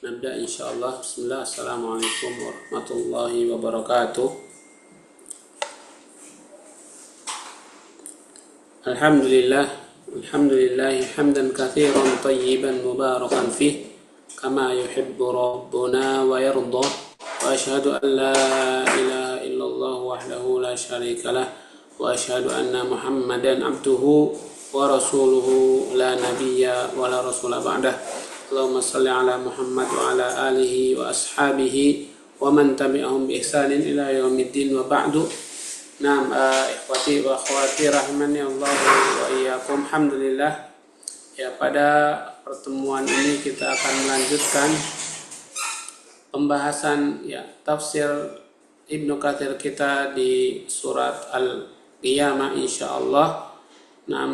Nabda insyaallah. Bismillah. Assalamualaikum warahmatullahi wabarakatuh. Alhamdulillah. Alhamdulillah hamdan katsiran tayyiban mubarakan fih kama yuhibbu rabbuna wa yarda. Wa asyhadu an la ilaha illallah wahdahu la syarika lah wa asyhadu anna Muhammadan abduhu wa rasuluhu la nabiyya wa la rasula ba'dah. Allahumma salli ala Muhammad wa ala alihi wa ashabihi wa man tabi'ahum bi ihsanin ila yaumiddin wa ba'du. Naam, ikhwati wa akhwati rahimani Allah wa iyyakum. Alhamdulillah. Ya, pada pertemuan ini kita akan melanjutkan pembahasan tafsir Ibnu Katsir kita di surat Al-Qiyamah insyaallah. Naam,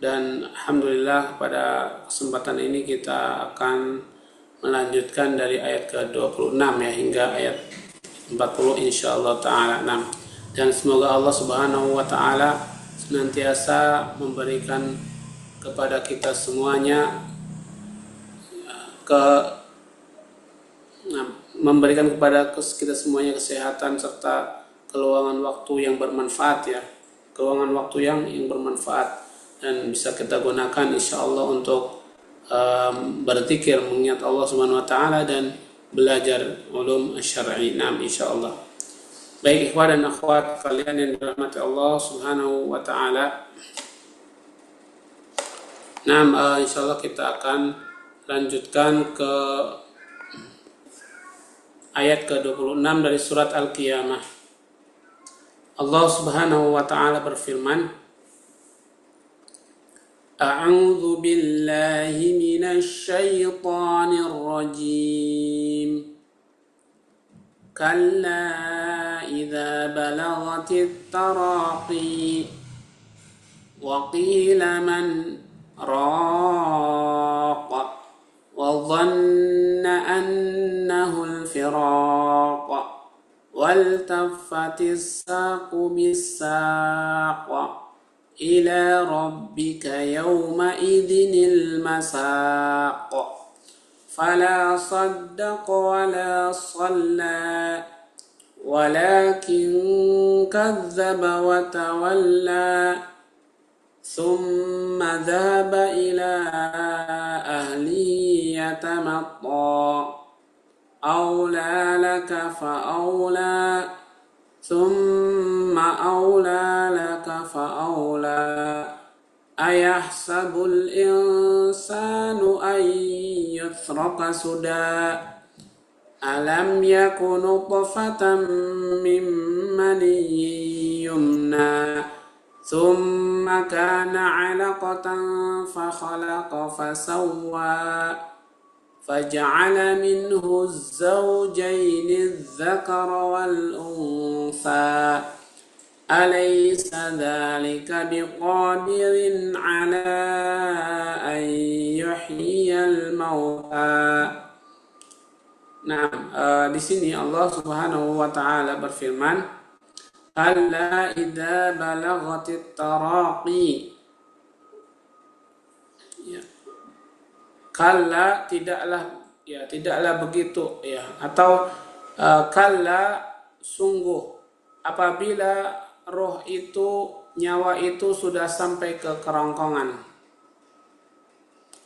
dan alhamdulillah pada kesempatan ini kita akan melanjutkan dari ayat ke-26 hingga ayat 40 insyaallah taala. Dan semoga Allah Subhanahu wa taala senantiasa memberikan kepada kita semuanya memberikan kepada kita semuanya kesehatan serta keluangan waktu yang bermanfaat keluangan waktu yang bermanfaat dan bisa kita gunakan insyaallah untuk berzikir mengingat Allah Subhanahu wa taala dan belajar ulum syar'i. Insyaallah. Baik ikhwan dan akhwat kalian yang dirahmati Allah Subhanahu wa taala. Insyaallah kita akan lanjutkan ke ayat ke-26 dari surat Al-Qiyamah. Allah Subhanahu wa taala berfirman, A'udzu billahi minasy syaithanir rajim. Kalla idza balagatit taraqi wa qila man raq wa dhanna annahu al-firaq wal taffatis saqu bis-saq ila rabbika yawma idhinil masaq fala saddaqa wala salla walakin kadzdzaba wa tawalla thumma dhahaba ila ahlihi yatamatta awla laka fa awla ثم أولى لك فأولى أيحسب الإنسان أن يترك سدى ألم يكن نطفة من مني يمنى ثم كان علقة فخلق فسوى فجعل منه الزوجين الذكر والأنثى أليس ذلك بقادر على أن يحيي الموتى. Di sini Allah Subhanahu wa taala berfirman, Kalla idza balagatit taraqi. Kalla tidaklah begitu atau kalla sungguh apabila roh itu nyawa itu sudah sampai ke kerongkongan.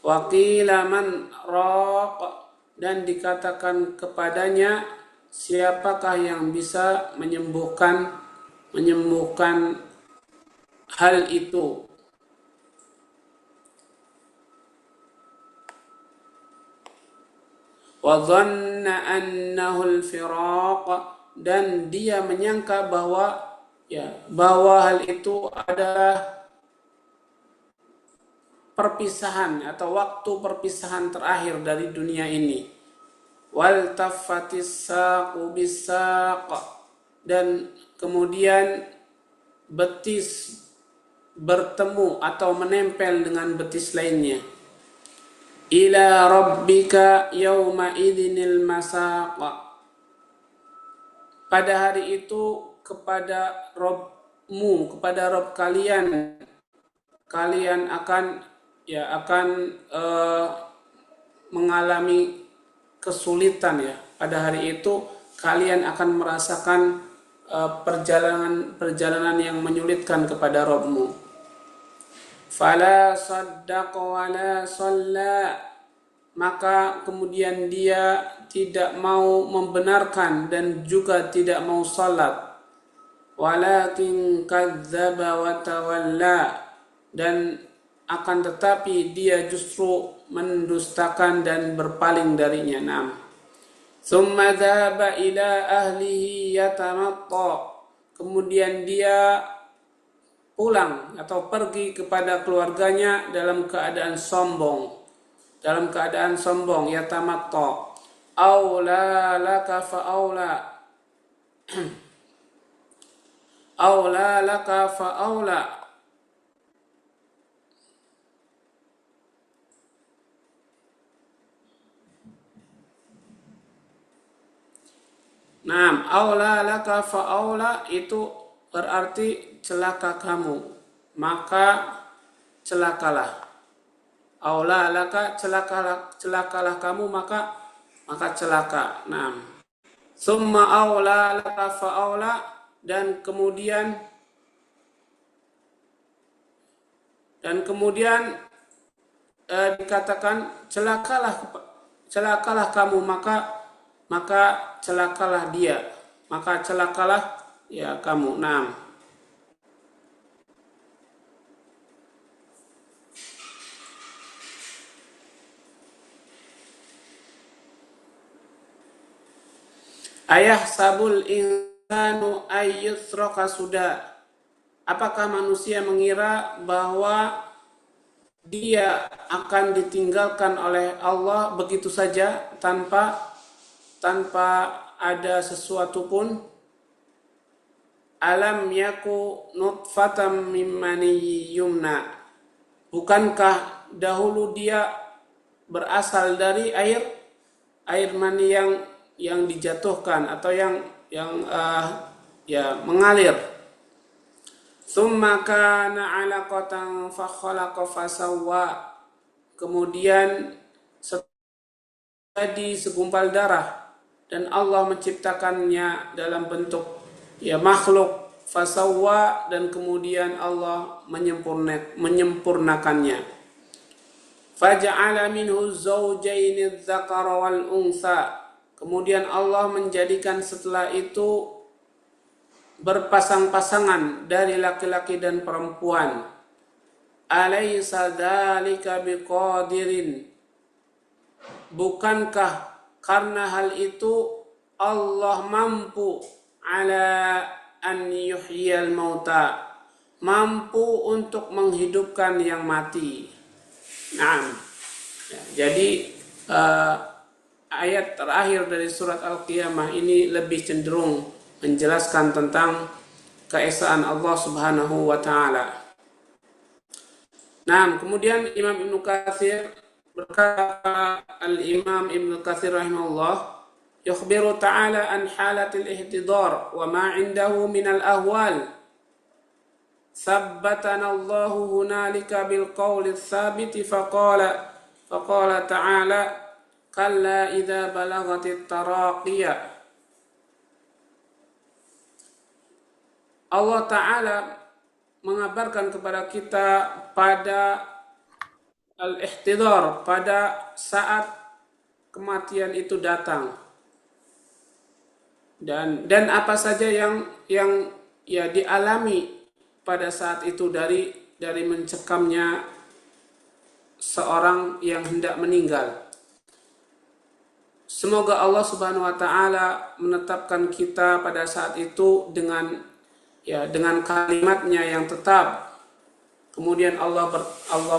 Wa qila man raq dan dikatakan kepadanya siapakah yang bisa menyembuhkan hal itu. Wa dhanna annahu al-firaq dan dia menyangka bahwa hal itu adalah perpisahan atau waktu perpisahan terakhir dari dunia ini. Wal taffatis saqu bis-saq dan kemudian betis bertemu atau menempel dengan betis lainnya. Ila rabbika yawma idhinil masaq. Pada hari itu kepada Rabbmu, kepada Rabb kalian akan mengalami kesulitan ya. Pada hari itu kalian akan merasakan perjalanan yang menyulitkan kepada Rabbmu. Fala saddaqa wala shalla, maka kemudian dia tidak mau membenarkan dan juga tidak mau salat. Walakin kadzdzaba wa tawalla, dan akan tetapi dia justru mendustakan dan berpaling darinya. Naam. Tsumma dzahaba ila ahlihi yatamatta, kemudian dia pulang atau pergi kepada keluarganya dalam keadaan sombong. Yatamatta. Aula laka fa aula. Aula laka fa aula. Nah, aula laka fa aula itu berarti celaka kamu, maka celakalah. Aula laka, celakalah kamu, maka celaka. Nah, summa aula laka fa aula, dan kemudian dikatakan celakalah kamu, maka celakalah dia, maka celakalah ya kamu. Naam. Ayah sabul insanu ayyusraka suda, apakah manusia mengira bahwa dia akan ditinggalkan oleh Allah begitu saja tanpa ada sesuatu pun? Alam yaku nutfatam mimmani yumna, bukankah dahulu dia berasal dari air mani yang dijatuhkan atau yang mengalir. Tsumma kana 'alaqatan fa khalaqa fasawwa, kemudian jadi segumpal darah dan Allah menciptakannya dalam bentuk makhluk, fasawwa, dan kemudian Allah menyempurnakannya. Faja'ala minhu zawjaini dzakara wal unsa, kemudian Allah menjadikan setelah itu berpasang-pasangan dari laki-laki dan perempuan. Alaysa dzalika biqadirin, bukankah karena hal itu Allah mampu ala an yuhyiyal mauta, mampu untuk menghidupkan yang mati. Nah, jadi ayat terakhir dari surat Al-Qiyamah ini lebih cenderung menjelaskan tentang keesaan Allah Subhanahu wa taala. Nah, kemudian Imam Ibnu Katsir berkata, Al-Imam Ibnu Katsir rahimahullah, yukhbiru ta'ala an halatil ihtidar wa ma 'indahu min al-ahwal. Sabbatana Allahu hunalika bil qawli tsabiti faqala ta'ala kalla idza balagatit taraqiyah. Allah Ta'ala mengabarkan kepada kita pada al-ihtidar, pada saat kematian itu datang, dan apa saja yang dialami pada saat itu dari mencekamnya seorang yang hendak meninggal. Semoga Allah Subhanahu wa taala menetapkan kita pada saat itu dengan kalimatnya yang tetap. Kemudian Allah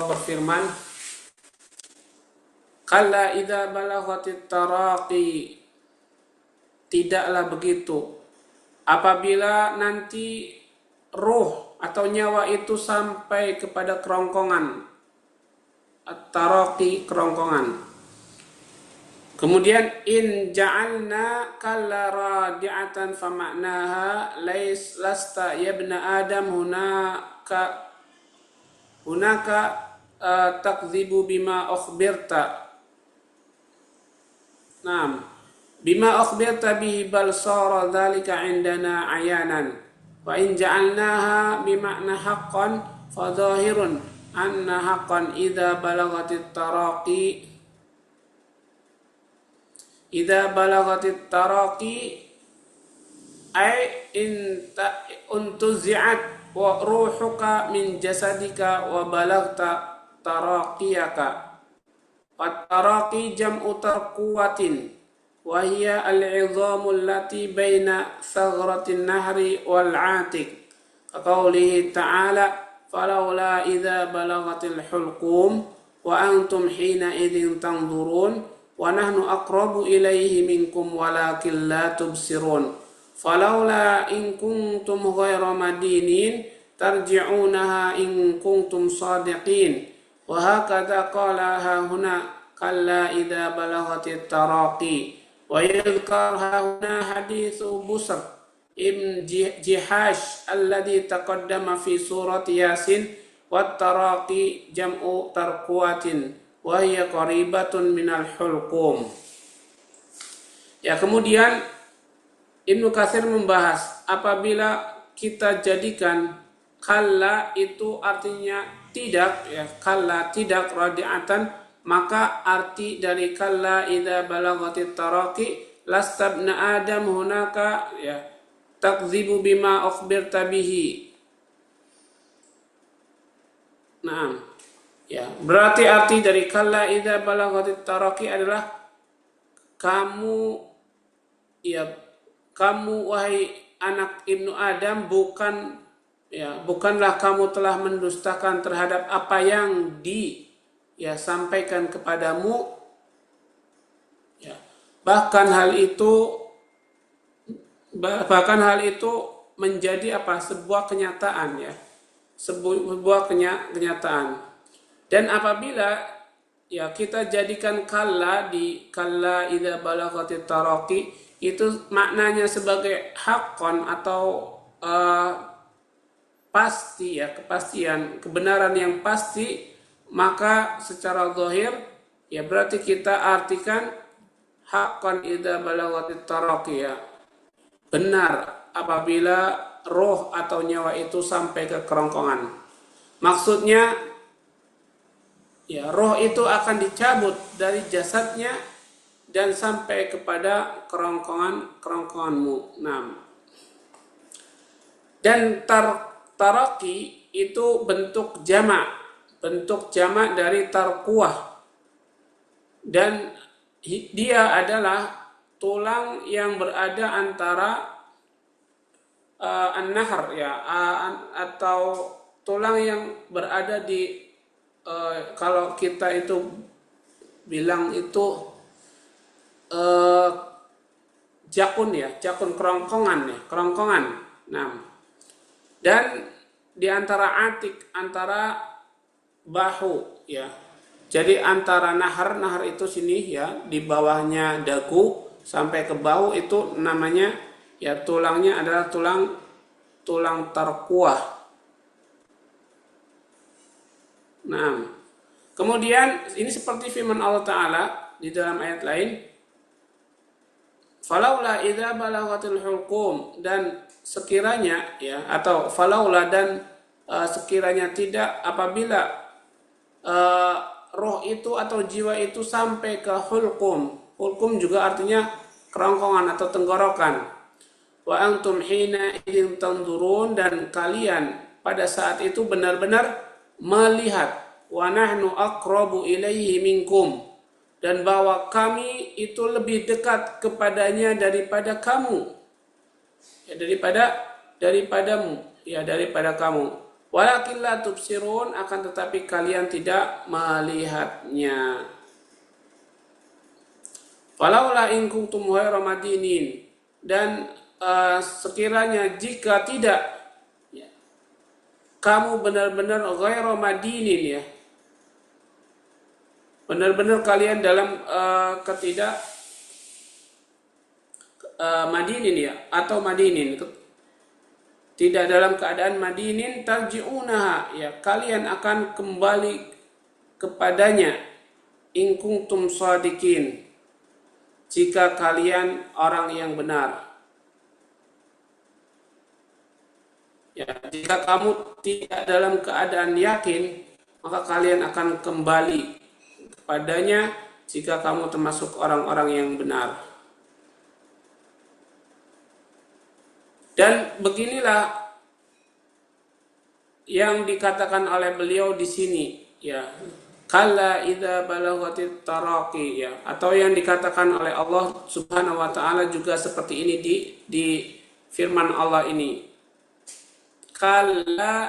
berfirman, kalla idza balaghatit taraqi, tidaklah begitu apabila nanti ruh atau nyawa itu sampai kepada kerongkongan. At-taraqi, kerongkongan. Kemudian in ja'alna kalla radi'atan fama'naha lasta yabna adam hunaka takdzibu bima ukhbirta. Naam. Bima akhbirta bihi bal sara dzalika indana ayanan. Wa in ja'alnaha bima'na haqqan fa dhahirun anna haqqan idza balagatit taraqi ay untuzi'at wa ruhuka min jasadika wa balagta taraqiyaka. At-taraqi jam'u tarquwatin wa hiya al-'idhamu allati baina saghratin nahri wal 'atiq. Qaulihi ta'ala falawla idza balagatil hulqum wa antum hina idzin tanzurun wa nahnu aqrabu ilaihi minkum walakin la tubsirun. Falawla in kuntum ghayra madinin tarji'unaha in kuntum sadiqin. Wa hakadha qala huna kalla idza balagatit taraqi. Wa yadhkar huna hadithu Busr ibn Jihash alladhi taqaddama fi surati Yasin. Wat taraqi jam'u tarquwatin wa hiya qaribatun minal hulqum. Ya, kemudian Ibnu Katsir membahas apabila kita jadikan kalla itu artinya tidak, ya, kalla tidak radi'atan, maka arti dari kalla idza balagatit taraqi lastabna adam hunaka, ya, takdzibu bima akhbirta bihi. Naam. Ya, berarti arti dari kalla idza balagatit taraqi adalah kamu wahai anak Ibnu Adam bukanlah kamu telah mendustakan terhadap apa yang sampaikan kepadamu, ya, bahkan hal itu menjadi sebuah kenyataan, ya, sebuah kenyataan. Dan apabila, ya, kita jadikan kalla di kalla idza balagatit taraqi itu maknanya sebagai haqqan atau pasti, ya, kepastian, kebenaran yang pasti, maka secara zahir, ya, berarti kita artikan haqqan idza balagatit taraqi, ya, benar apabila roh atau nyawa itu sampai ke kerongkongan. Maksudnya, ya, roh itu akan dicabut dari jasadnya dan sampai kepada kerongkonganmu. Nah, dan taraqi itu bentuk jamak dari tarquwah, dan dia adalah tulang yang berada antara an-nahr, ya, atau tulang yang berada di kalau kita itu bilang itu jakun kerongkongan. Nah, dan di antara atik, antara bahu, ya. Jadi antara nahar itu sini, ya, di bawahnya dagu sampai ke bahu itu namanya, ya, tulangnya adalah tulang tarquwah. Nah, kemudian ini seperti firman Allah Ta'ala di dalam ayat lain, falaula idza balagatil hulqum, dan sekiranya, ya, atau falaula, dan sekiranya tidak apabila roh itu atau jiwa itu sampai ke hulqum. Hulqum juga artinya kerongkongan atau tenggorokan. Wa antum hina idzin tanzurun, dan kalian pada saat itu benar-benar melihat. Wa nahnu aqrabu ilaihi minkum, dan bahwa kami itu lebih dekat kepadanya daripada kamu, ya, daripadamu, ya, daripada kamu. Walakin la tubsirun, akan tetapi kalian tidak melihatnya. Falaula in kuntum ghairu madinin, dan sekiranya jika tidak, ya, kamu benar-benar ghairu madinin, ya, benar-benar kalian dalam ketidak madinin, ya, atau madinin, tidak dalam keadaan madinin, tarji'unaha, ya, kalian akan kembali kepadanya, in kuntum shadiqin, jika kalian orang yang benar. Ya, jika kamu tidak dalam keadaan yakin, maka kalian akan kembali kepadanya jika kamu termasuk orang-orang yang benar. Dan beginilah yang dikatakan oleh beliau di sini, ya. Kalla idza balaghatit taraqi, ya, atau yang dikatakan oleh Allah Subhanahu wa taala juga seperti ini di firman Allah ini. Kalla,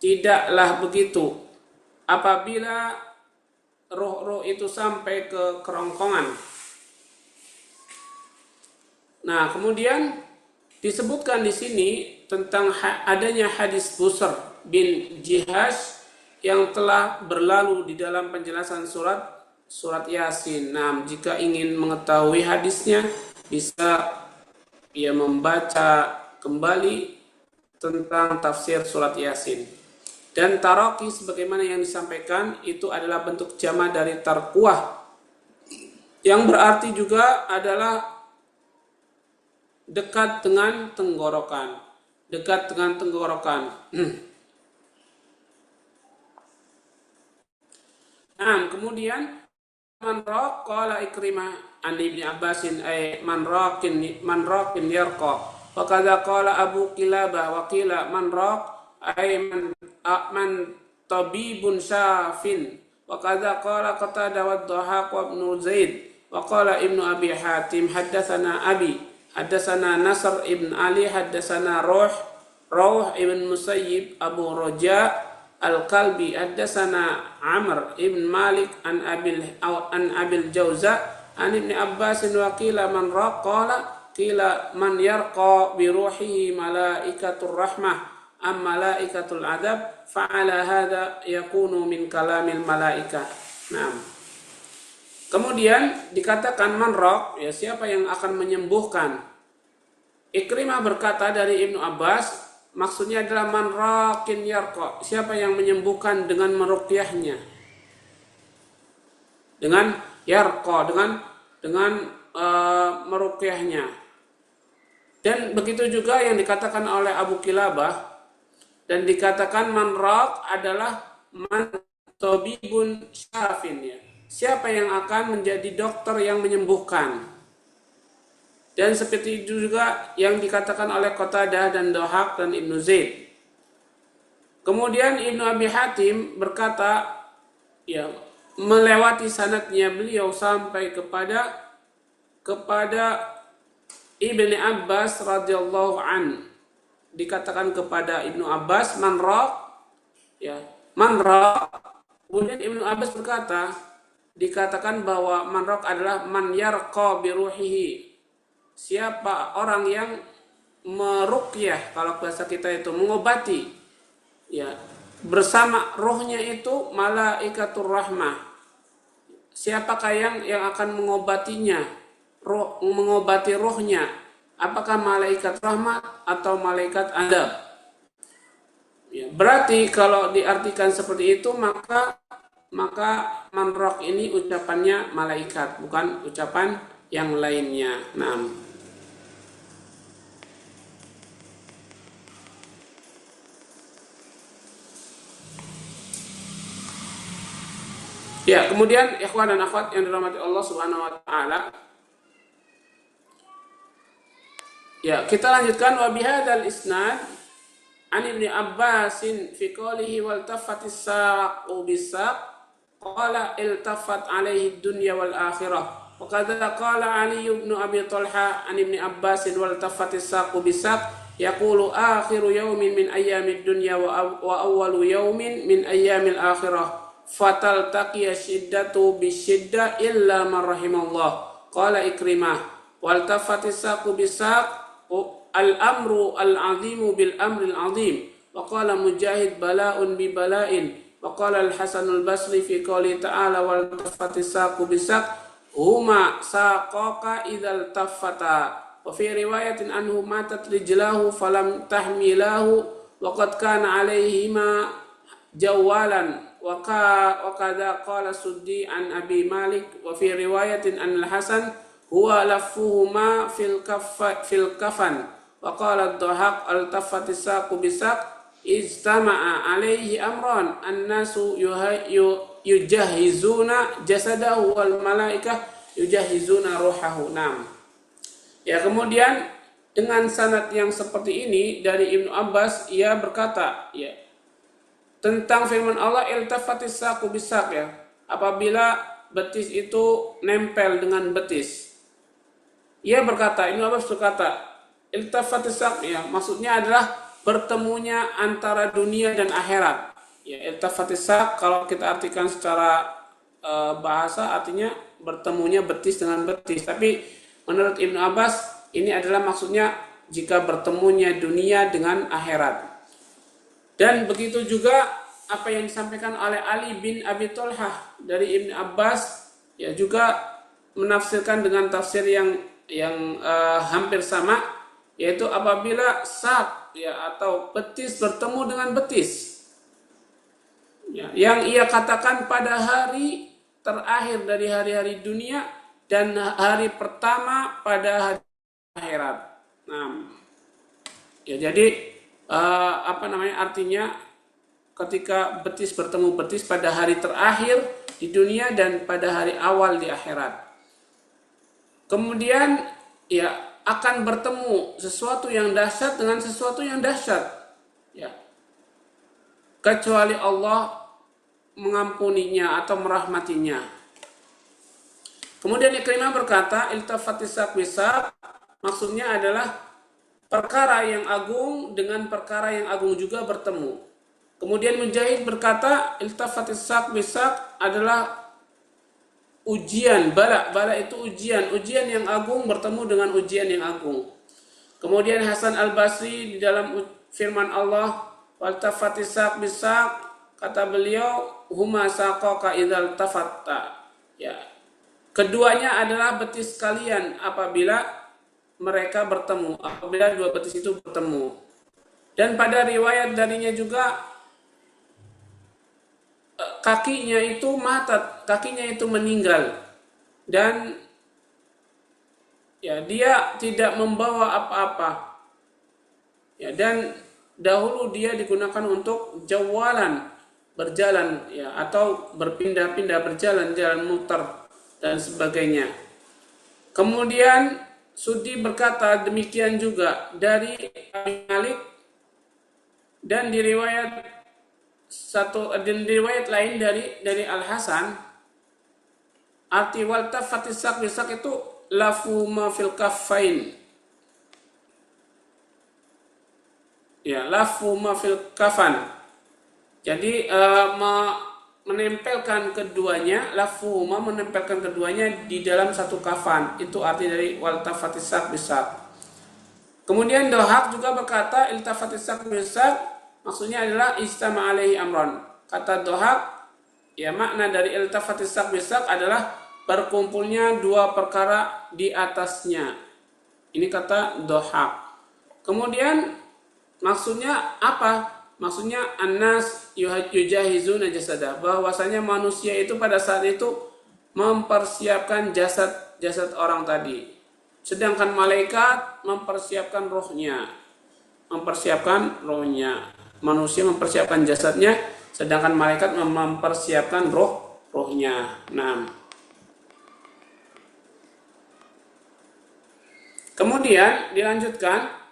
tidaklah begitu apabila roh-roh itu sampai ke kerongkongan. Nah, kemudian disebutkan di sini tentang adanya hadis Busr bin Jihash yang telah berlalu di dalam penjelasan surat Yasin. Nah, jika ingin mengetahui hadisnya, bisa membaca kembali tentang tafsir surat Yasin. Dan taraqi sebagaimana yang disampaikan itu adalah bentuk jama dari tarquah, yang berarti juga adalah dekat dengan tenggorokan. Dekat dengan tenggorokan. Nah, kemudian man raq qala Ikrimah an Ibnu Abbasin ay man raqin yarqa. Wa kadza qala Abu Kilabah wa qila man raq ay man tabibun syafin. Wa kadza qala Qatadah wa Dhahaq wa Ibnu Zaid. Wa qala Ibnu Abi Hatim haddatsana Abi haddatsana Nasr ibn Ali haddatsana Rawh ibn Musayyib Abu Raja Al-Kalbi haddatsana Amr ibn Malik an Abil Jauza an Ibn Abbas wa qila man raqala qila man yarqa bi ruhihi malaikatur rahmah am malaikatul adab fa'ala hadza yakunu min kalamil malaikah. Nah, kemudian dikatakan man raq, ya, siapa yang akan menyembuhkan. Ikrimah berkata dari Ibnu Abbas, maksudnya adalah man raqin yarqa, siapa yang menyembuhkan dengan meruqyahnya. Dengan yarqa, dengan meruqyahnya. Dan begitu juga yang dikatakan oleh Abu Kilabah, dan dikatakan man raq adalah man tabibun syafin, ya. Siapa yang akan menjadi dokter yang menyembuhkan. Dan seperti itu juga yang dikatakan oleh Qatadah dan Dhahaq dan Ibnu Zaid. Kemudian Ibnu Abi Hatim berkata, ya, melewati sanadnya beliau sampai kepada Ibnu Abbas radhiyallahu an. Dikatakan kepada Ibnu Abbas man raq, ya, man raq. Kemudian Ibnu Abbas berkata, dikatakan bahwa man raq adalah man yarqa bi ruhihi, siapa orang yang meruqyah, kalau bahasa kita itu mengobati, ya, bersama rohnya itu malaikatur rahmah. Siapakah yang akan mengobatinya, mengobati rohnya? Apakah malaikat rahmat atau malaikat adab? Ya, berarti kalau diartikan seperti itu, maka man raq ini ucapannya malaikat, bukan ucapan yang lainnya. Nah, ya, kemudian ikhwan dan akhwat yang dirahmati Allah Subhanahu wa taala, ya, kita lanjutkan wa bihadzal isnad an Ibnu Abbasin fi qoulihi wal tafatis saqu bisaq qala iltafat alaihi dunya wal akhirah wa kadza qala Ali ibn Abi Talha an Ibnu Abbasin wal tafatis saqu bisaq yaqulu akhiru yawmin min ayyamid dunya wa awwalu yawmin min ayyamil akhirah fatal taqiya shiddatu bisyiddah illa man rahimallah. Qala Ikrimah wal tafatis saqu bisaq al-amru al-azimu bil-amri al-azim. Wa qala Mujahid bala'un bi bala'in. Wa qala al-Hasan al-Basri fi qouli ta'ala wal tafatis saqu bisaq huma saqaqa idzal tafata. Wa fi riwayatin anhu matat rijlahu falam tahmilahu wa qad kana alaihima jawalan wakada qala Suddi an Abi Malik wa fi riwayatin an al-Hasan huwa lafuhuma fil kafan wa qala ad-Dhahhak al-tafatis saqu bisaq ijtama'a alaihi amran an-nasu yujahizuna jasadahu wal malaikah yujahizuna ruhahu. Naam. Ya, kemudian dengan sanad yang seperti ini dari Ibnu Abbas, ia berkata, ya, tentang firman Allah iltafatis saqu bisaq, ya, apabila betis itu nempel dengan betis. Ia berkata, Ibnu Abbas berkata, iltafatis saq, ya, maksudnya adalah bertemunya antara dunia dan akhirat. Ya, iltafatis saq kalau kita artikan secara bahasa artinya bertemunya betis dengan betis. Tapi menurut Ibnu Abbas ini adalah maksudnya jika bertemunya dunia dengan akhirat. Dan begitu juga apa yang disampaikan oleh Ali bin Abi Thalhah dari Ibnu Abbas, ya, juga menafsirkan dengan tafsir yang hampir sama, yaitu apabila sak, ya, atau betis bertemu dengan betis, ya, yang ia katakan pada hari terakhir dari hari-hari dunia dan hari pertama pada hari akhirat. Nah, ya, jadi artinya ketika betis bertemu betis pada hari terakhir di dunia dan pada hari awal di akhirat. Kemudian, ya, akan bertemu sesuatu yang dahsyat dengan sesuatu yang dahsyat, ya, kecuali Allah mengampuninya atau merahmatinya. Kemudian Ikrimah berkata, iltafatis saq bisaq, maksudnya adalah perkara yang agung dengan perkara yang agung juga bertemu. Kemudian Mujahid berkata, iltafatis saq bisaq adalah ujian, bala itu ujian yang agung bertemu dengan ujian yang agung. Kemudian Hasan Al-Basri di dalam firman Allah, waltafatis saq bisaq, kata beliau, huma saqaka idzal tafatta. Ya. Keduanya adalah betis kalian apabila mereka bertemu, apabila dua betis itu bertemu. Dan pada riwayat darinya juga kakinya itu matat, kakinya itu meninggal, dan, ya, dia tidak membawa apa-apa, ya, dan dahulu dia digunakan untuk jawalan, berjalan, ya, atau berpindah-pindah, berjalan, jalan muter dan sebagainya. Kemudian Suddi berkata demikian juga dari Abi Malik, dan di riwayat lain dari Al Hasan, arti waltafatis saq bisaq itu lafu ma fil kaffain, ya, lafu ma fil kafan. Jadi menempelkan keduanya, lafuhuma menempelkan keduanya di dalam satu kafan. Itu arti dari waltafatis saq bisaq. Kemudian Dhahhak juga berkata iltafatis saq bisaq maksudnya adalah istama alaihi amron. Kata Dhahhak, ya, makna dari iltafatis saq bisaq adalah berkumpulnya dua perkara di atasnya. Ini kata Dhahhak. Kemudian maksudnya apa? Maksudnya annas yujahizuna jasadah, bahwasanya manusia itu pada saat itu mempersiapkan jasad orang tadi, sedangkan malaikat mempersiapkan rohnya. Manusia mempersiapkan jasadnya, sedangkan malaikat mempersiapkan rohnya. Nah, kemudian dilanjutkan,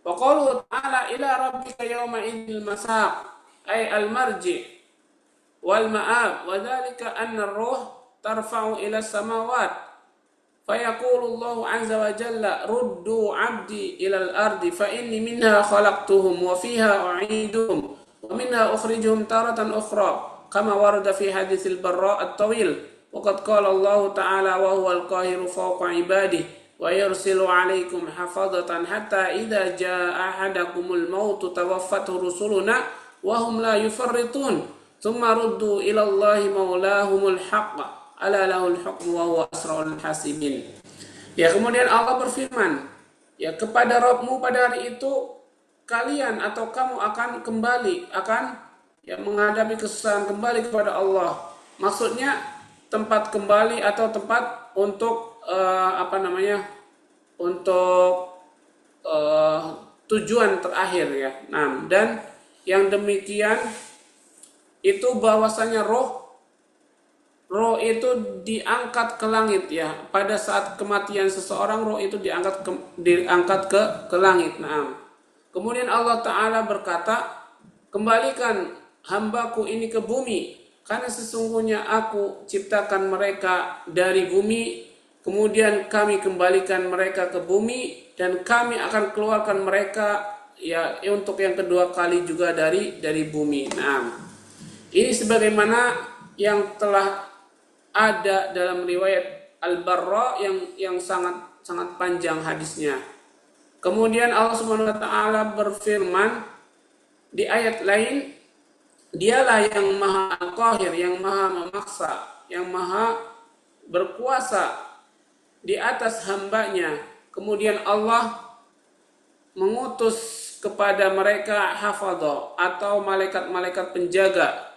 wa qalu ta'ala ila rabbika yawma idzil masaq, ay al-marji wal ma'ab, wa dzalika anna ar-ruh tarfa'u ila as-samawat fa yaqulu Allahu 'azza wa jalla ruddu 'abdi ila al-ardi fa inni minha khalaqtuhum wa fiha u'iduhum wa minha ukhrijuhum taratan ukhra kama warada fi haditsil Barra at-tawil wa qad qala Allahu ta'ala wa huwal qahiru fawqa 'ibadihi wa yursilu 'alaikum hafadatan hatta idza jaa ahadakumul mautu tawaffathu rusuluna wa hum la yufarritun thumma ruddu ila Allahi maulahumul haqq ala lahul hukmu wa huwa asrarul hasibin. Ya, kemudian Allah berfirman, ya, kepada Rabbmu pada hari itu kalian atau kamu akan kembali, akan, yang menghadapi kesusahan kembali kepada Allah. Maksudnya tempat kembali atau tempat untuk untuk tujuan terakhir ya. Nah, dan yang demikian itu bahwasanya roh itu diangkat ke langit ya. Pada saat kematian seseorang, roh itu diangkat ke langit. Nah, kemudian Allah Ta'ala berkata, kembalikan hambaku ini ke bumi, karena sesungguhnya aku ciptakan mereka dari bumi, kemudian kami kembalikan mereka ke bumi, dan kami akan keluarkan mereka ya untuk yang kedua kali juga dari bumi. Nah, ini sebagaimana yang telah ada dalam riwayat Al-Barra yang sangat sangat panjang hadisnya. Kemudian Allah Subhanahu wa taala berfirman di ayat lain, dialah yang maha al-qahir, yang maha memaksa, yang maha berkuasa di atas hambanya. Kemudian Allah mengutus kepada mereka hafadha atau malaikat-malaikat penjaga,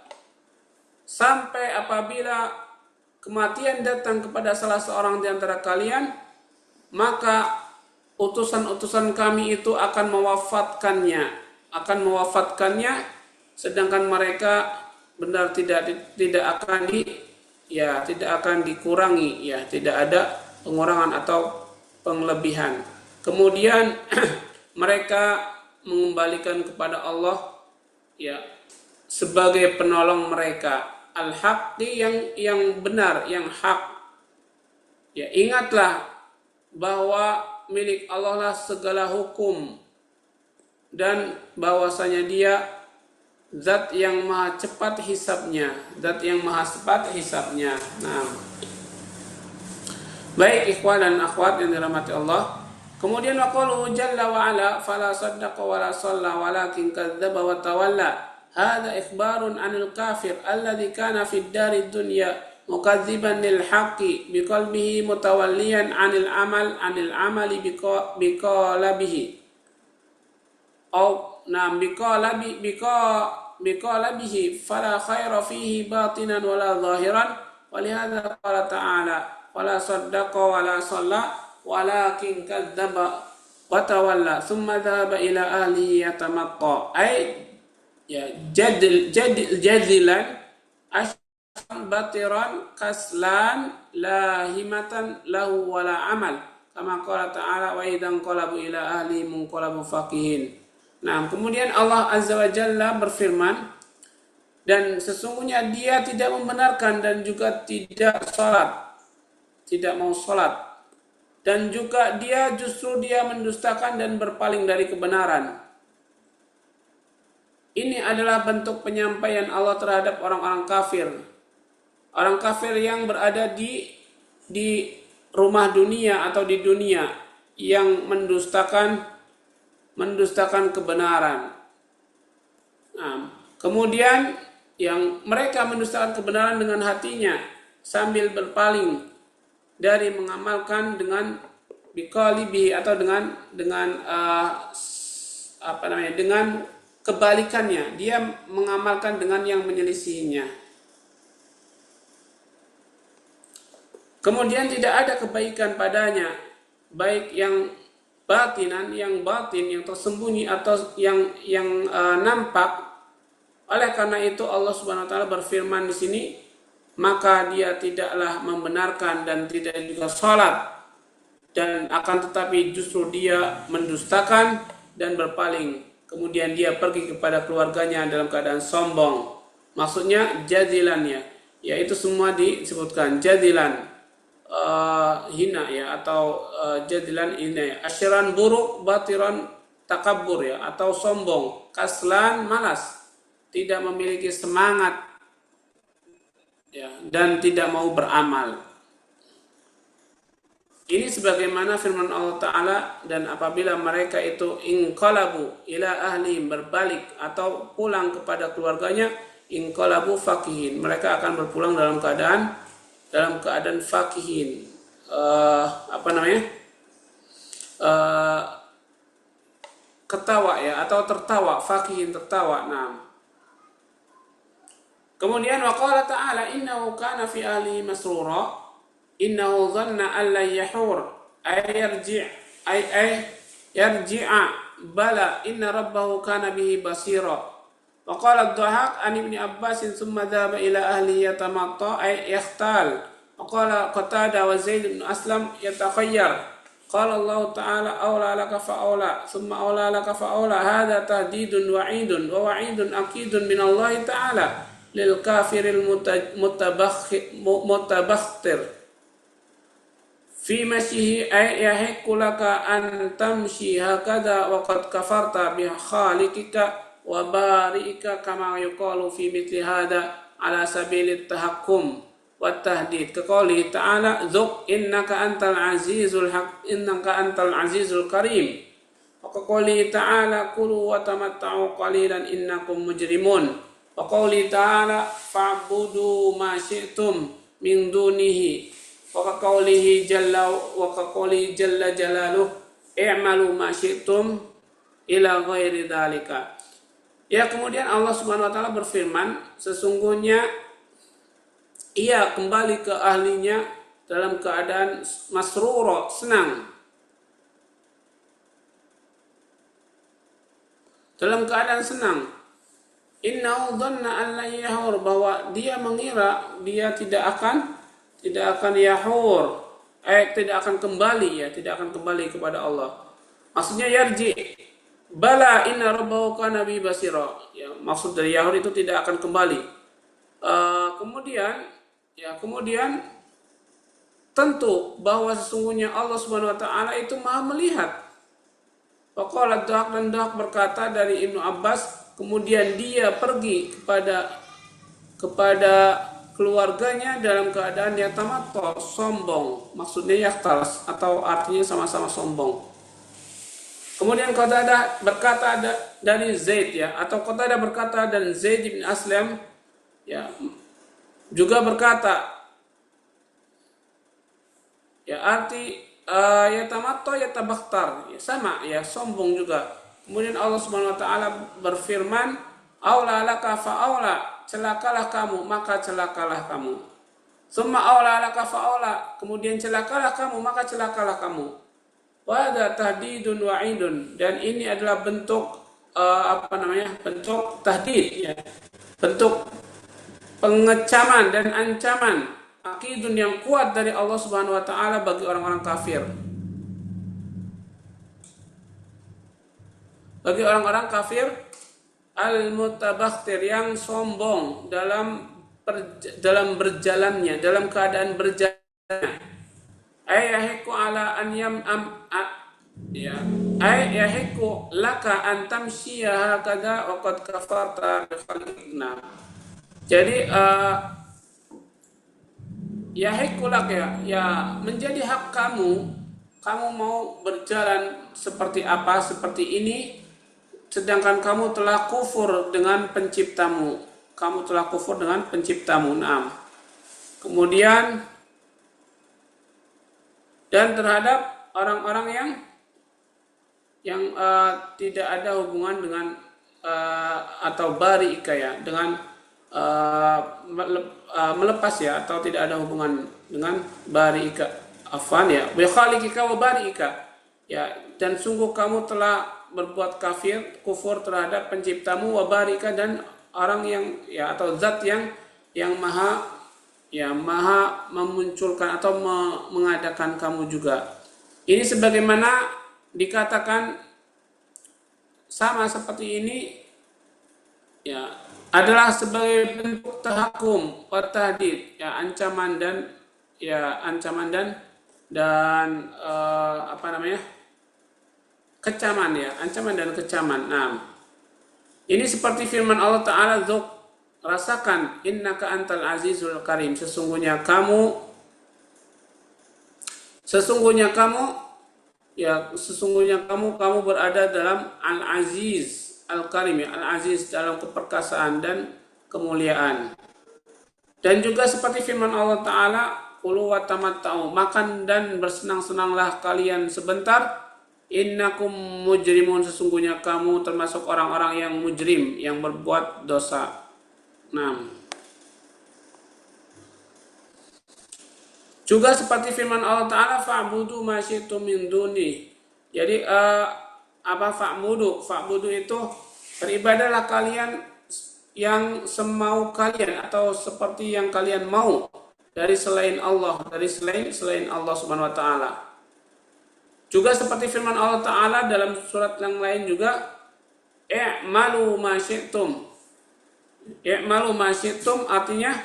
sampai apabila kematian datang kepada salah seorang di antara kalian, maka utusan-utusan kami itu akan mewafatkannya, sedangkan mereka benar tidak akan dikurangi ya, tidak ada pengurangan atau penglebihan. Kemudian mereka mengembalikan kepada Allah ya sebagai penolong mereka, al-haqqi, yang benar, yang hak. Ya, ingatlah bahwa milik Allah lah segala hukum, dan bahwasanya Dia zat yang maha cepat hisabnya, Nah, baik ikhwan dan akhwat yang dirahmati Allah. Kemudian waqaluhu jalla wa ala fala saddaqa wa la shalla walakin kadzdzaba wa tawalla. Hadza ikhbarun 'anil kafir alladzi kana fid darid dunya mukadziban lil haqqi biqalbihi mutawalliyan 'anil amali biqalabihi. Au nam biqalabihi fala khaira fihi batinan wala zahiran. Walihadza qala ta'ala wala saddaqa wa la shalla walakin kadzdzaba wa tawalla thumma dhahaba ila ahlihi yatamatta. Ya, jadilan asham batiran kaslan lahimatan lahu wala amal, kama qala ta'ala wa idzan qalabu ila ahli munqalabu faqihin. Nah, kemudian Allah Azza wa Jalla berfirman, dan sesungguhnya Dia tidak membenarkan dan juga tidak mau salat, dan juga Dia mendustakan dan berpaling dari kebenaran. Ini adalah bentuk penyampaian Allah terhadap orang-orang kafir. Orang kafir yang berada di rumah dunia atau di dunia, yang mendustakan kebenaran. Nah, kemudian yang mereka mendustakan kebenaran dengan hatinya sambil berpaling dari mengamalkan dengan biqalibi atau dengan kebalikannya, dia mengamalkan dengan yang menyelisihinya. Kemudian tidak ada kebaikan padanya, baik yang batinan, yang batin, yang tersembunyi atau yang nampak. Oleh karena itu Allah Subhanahu wa taala berfirman di sini, maka dia tidaklah membenarkan dan tidak juga salat, dan akan tetapi justru dia mendustakan dan berpaling. Kemudian dia pergi kepada keluarganya dalam keadaan sombong. Maksudnya jadilannya, yaitu semua disebutkan jadilan, hina ya, atau jadilan ini asyiran buruk, batiran takabur ya, atau sombong, kaslan malas, tidak memiliki semangat ya, dan tidak mau beramal. Ini sebagaimana firman Allah Ta'ala, dan apabila mereka itu inqalabu ila ahlihim, berbalik atau pulang kepada keluarganya, inqalabu fakihin, mereka akan berpulang dalam keadaan fakihin, ketawa ya, atau tertawa, fakihin tertawa. Nah, Kemudian waqala ta'ala innahu kana fi ahlihi masrura innahu dhanna an la yahur ay yarji'a bala inna rabbahu kana bihi basira. Waqala ad-Dhahhak an Ibni Abbas thumma dhahaba ila ahlihi yatamatta ay yakhtal. Waqala Qatada wa Zaid bin Aslam yatakhayyar. Qala Allah ta'ala awla laka fa'awla thumma awla laka fa'awla hadha tahdidun wa'idun wa wa'idun akidun min Allah ta'ala lil kafiril mutabakhtir fi masyihi ay yahiqqu laka an tamshi hakadha wa qad kafarta bi khaliqika wa bari'ika kama yuqalu fi mithli hadha ala sabilit tahakkum wa tahdid kaqouli ta'ala dzuk innaka antal azizul karim wa kaqouli ta'ala kulu wa tamatta'u qalilan innakum mujrimun. Wa qawli ta'ala fa'budu ma syi'tum min dunihi wa qawlihi jalla jalaluh i'malu ma syi'tum ila ghairi dzalika. Ya, kemudian Allah Subhanahu wa taala berfirman, sesungguhnya ia kembali ke ahlinya dalam keadaan masrura, senang. Dalam keadaan senang. Innahu dhanna an la yahur, bahwa dia mengira dia tidak akan yahur, tidak akan kembali, ya, tidak akan kembali kepada Allah. Maksudnya yarji, bala inna rabbahu kana bi basira. Ya, maksud dari yahur itu tidak akan kembali. Kemudian tentu bahwa sesungguhnya Allah Subhanahu wa taala itu Maha melihat. Waqala Dhahhak, dan Dhahhak berkata dari Ibnu Abbas, kemudian dia pergi kepada keluarganya dalam keadaan yatamatto, sombong. Maksudnya yakhtas, atau artinya sama-sama sombong. Kemudian Qatadah berkata dari Zaid, ya, atau Qatadah berkata dan Zaid bin Aslam, ya, juga berkata, ya, arti yatamatto yatabakhtar, ya, sama, ya, sombong juga. Kemudian Allah Subhanahu wa taala berfirman, aula laka fa'aula, celakalah kamu maka celakalah kamu. Summa aula laka fa'aula, kemudian celakalah kamu maka celakalah kamu. Wa hadza tahdidun wa'idun, dan ini adalah bentuk bentuk tahdid, ya. Bentuk pengecaman dan ancaman akidun yang kuat dari Allah Subhanahu wa taala bagi orang-orang kafir. Bagi orang-orang kafir al-mutabakhtir, yang sombong dalam berjalannya, dalam keadaan berjalannya. Ayahiku ala an ayahiku laka an tamshiya hakada wa qad kafarta bi khalqina. Jadi yahiku lak, ya, menjadi hak kamu mau berjalan seperti apa, seperti ini, sedangkan kamu telah kufur dengan penciptamu. Naam. Kemudian dan terhadap orang-orang yang tidak ada hubungan dengan atau bari'ika, ya, dengan melepas, ya, atau tidak ada hubungan dengan bari'ika. Afwan, ya, bi khaliqika wa bari'ika, ya, dan sungguh kamu telah berbuat kufur terhadap penciptamu, wa bari'ika, dan orang yang, ya, atau zat yang maha memunculkan atau mengadakan kamu juga. Ini sebagaimana dikatakan sama seperti ini, ya, adalah sebagai bentuk tahakum wa tahdid, ya, ancaman dan kecaman, ya, ancaman dan kecaman. Nah, ini seperti firman Allah Ta'ala, dzuk, rasakan, innaka antal azizul karim, sesungguhnya kamu berada dalam al-aziz al-karim, ya, al-aziz, dalam keperkasaan dan kemuliaan. Dan juga seperti firman Allah Ta'ala, kulu wa tamatta'u, makan dan bersenang-senanglah kalian sebentar, innakum mujrimun, sesungguhnya kamu termasuk orang-orang yang mujrim, yang berbuat dosa. Nah, Juga seperti firman Allah Ta'ala, fa'budu ma syi'tum min duni. Jadi fa'budu itu beribadahlah kalian yang semau kalian atau seperti yang kalian mau dari selain Allah, dari selain Allah Subhanahu wa taala. Juga seperti firman Allah Ta'ala dalam surat yang lain juga, i'malu ma syi'tum. I'malu ma syi'tum artinya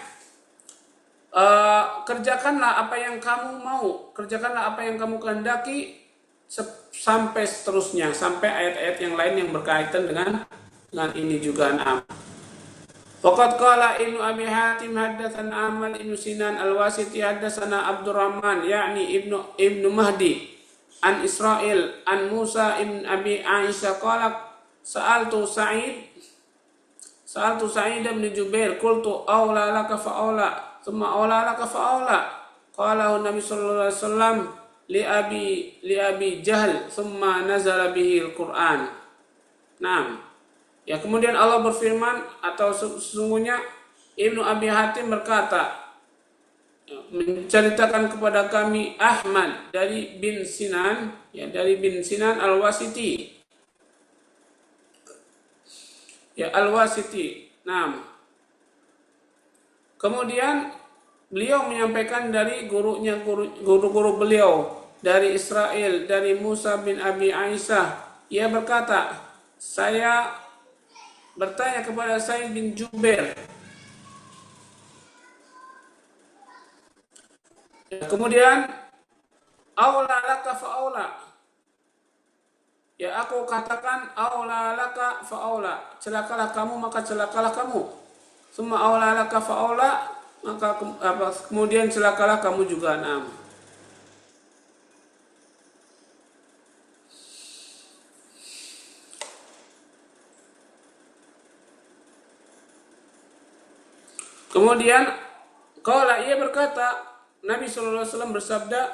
kerjakanlah apa yang kamu mau, kerjakanlah apa yang kamu kehendaki sampai seterusnya, sampai ayat-ayat yang lain yang berkaitan dengan ini juga. Faqad qala Ibnu Abi Hatim haddatsana Ahmad ibn Sinan al-Wasiti haddatsana Abdurrahman yakni Ibnu Mahdi an Israil an Musa ibn Abi Aisyah qala sa'altu Sa'id bin Jubair qultu aula laka fa aula thumma aula laka fa aula qala Nabi sallallahu alaihi wasallam li abi Jahl thumma nazala bihi al-Qur'an. Naam. Ya, kemudian Allah berfirman atau sesungguhnya Ibnu Abi Hatim berkata menceritakan kepada kami Ahmad dari bin Sinan, ya dari bin Sinan al-Wasiti. Ya, al-Wasiti. Nah, kemudian beliau menyampaikan dari guru-guru beliau dari Israel, dari Musa bin Abi Aisyah. Ia berkata, saya bertanya kepada Sa'id bin Jubair. Kemudian aula laka fa aula. Ya, aku katakan aula laka fa aula, celakalah kamu maka celakalah kamu. Summa aula laka fa aula, maka kemudian celakalah kamu juga. Naam. Kemudian qala, ia berkata, Nabi sallallahu alaihi wasallam bersabda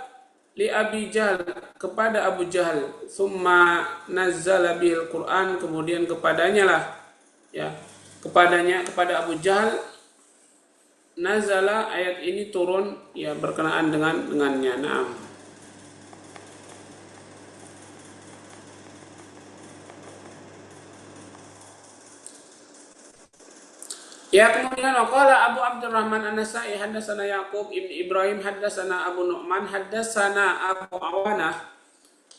li Abi Jahal, kepada Abu Jahal, summa nazzala bil Quran, kemudian kepadanya lah, ya kepada Abu Jahal nazala, ayat ini turun, ya berkenaan dengannya. Naam. Ya, kemudian qala Abu Abdurrahman An-Nasa'i haddatsana Yaqub ibn Ibrahim haddatsana Abu Nu'man haddatsana Abu Awanah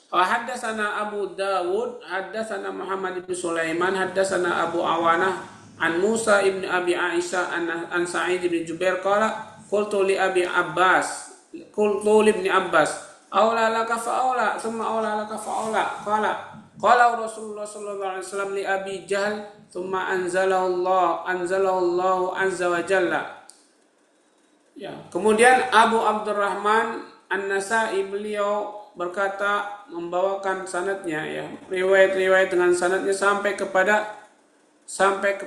wa haddatsana Abu Dawud haddatsana Muhammad ibn Sulaiman haddatsana Abu Awanah an Musa ibn Abi Aisyah an Sa'id ibn Jubair qala qultu li Abi Abbas qultu li ibn Abbas aula laka fa aula thumma aula laka fa aula qala Rasulullah sallallahu alaihi wasallam li Abi Jahl thumma anzalallahu azza wa jalla. Ya, kemudian Abu Abdurrahman An-Nasa'i beliau berkata, membawakan sanadnya, ya riwayat-riwayat dengan sanadnya sampai kepada sampai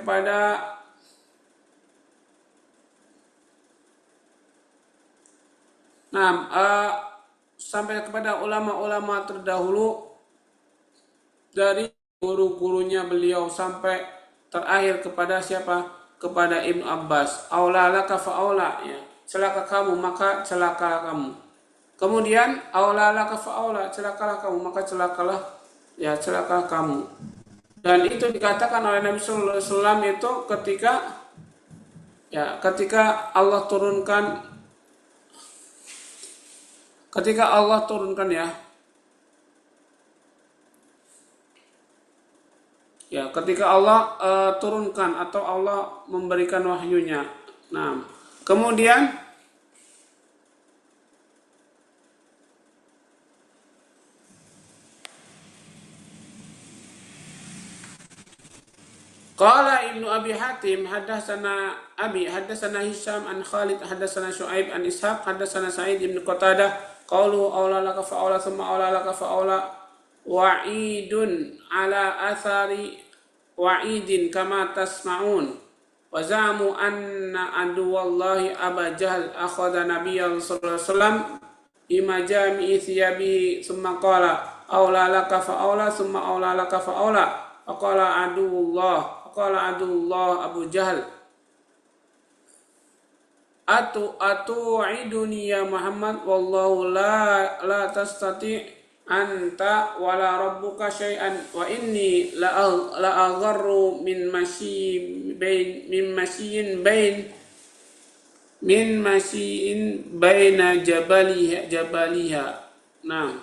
kepada ulama-ulama terdahulu dari guru-gurunya beliau sampai terakhir kepada siapa? Kepada Ibnu Abbas. Aula laka fa aula, ya. Celaka kamu maka celakalah kamu. Kemudian aula laka fa aula, celakalah kamu maka celakalah kamu. Dan itu dikatakan oleh Nabi sallallahu alaihi wasallam itu ketika Allah turunkan ketika Allah turunkan atau Allah memberikan wahyunya. Nah, kemudian qala Ibnu Abi Hatim haddatsana Hisham an Khalid haddatsana Syuaib an Ishaq haddatsana Sa'id bin Qatadah qalu aula laka fa aula thumma aula laka fa aula wa'idun ala athari wa'idin kama tasma'un wa za'amu anna aduwallahi Aba Jahl akhadha nabiyya sallallahu alaihi wasallam bima jami'i thiyabihi thumma qala aula laka fa aula thumma aula laka fa aula faqala aduwullah Abu Jahl atu'iduni ya Muhammad wallahu la tastati anta wala rabbuka syai'an wa inni la agharru min masyiin baina jabaliha. Nah,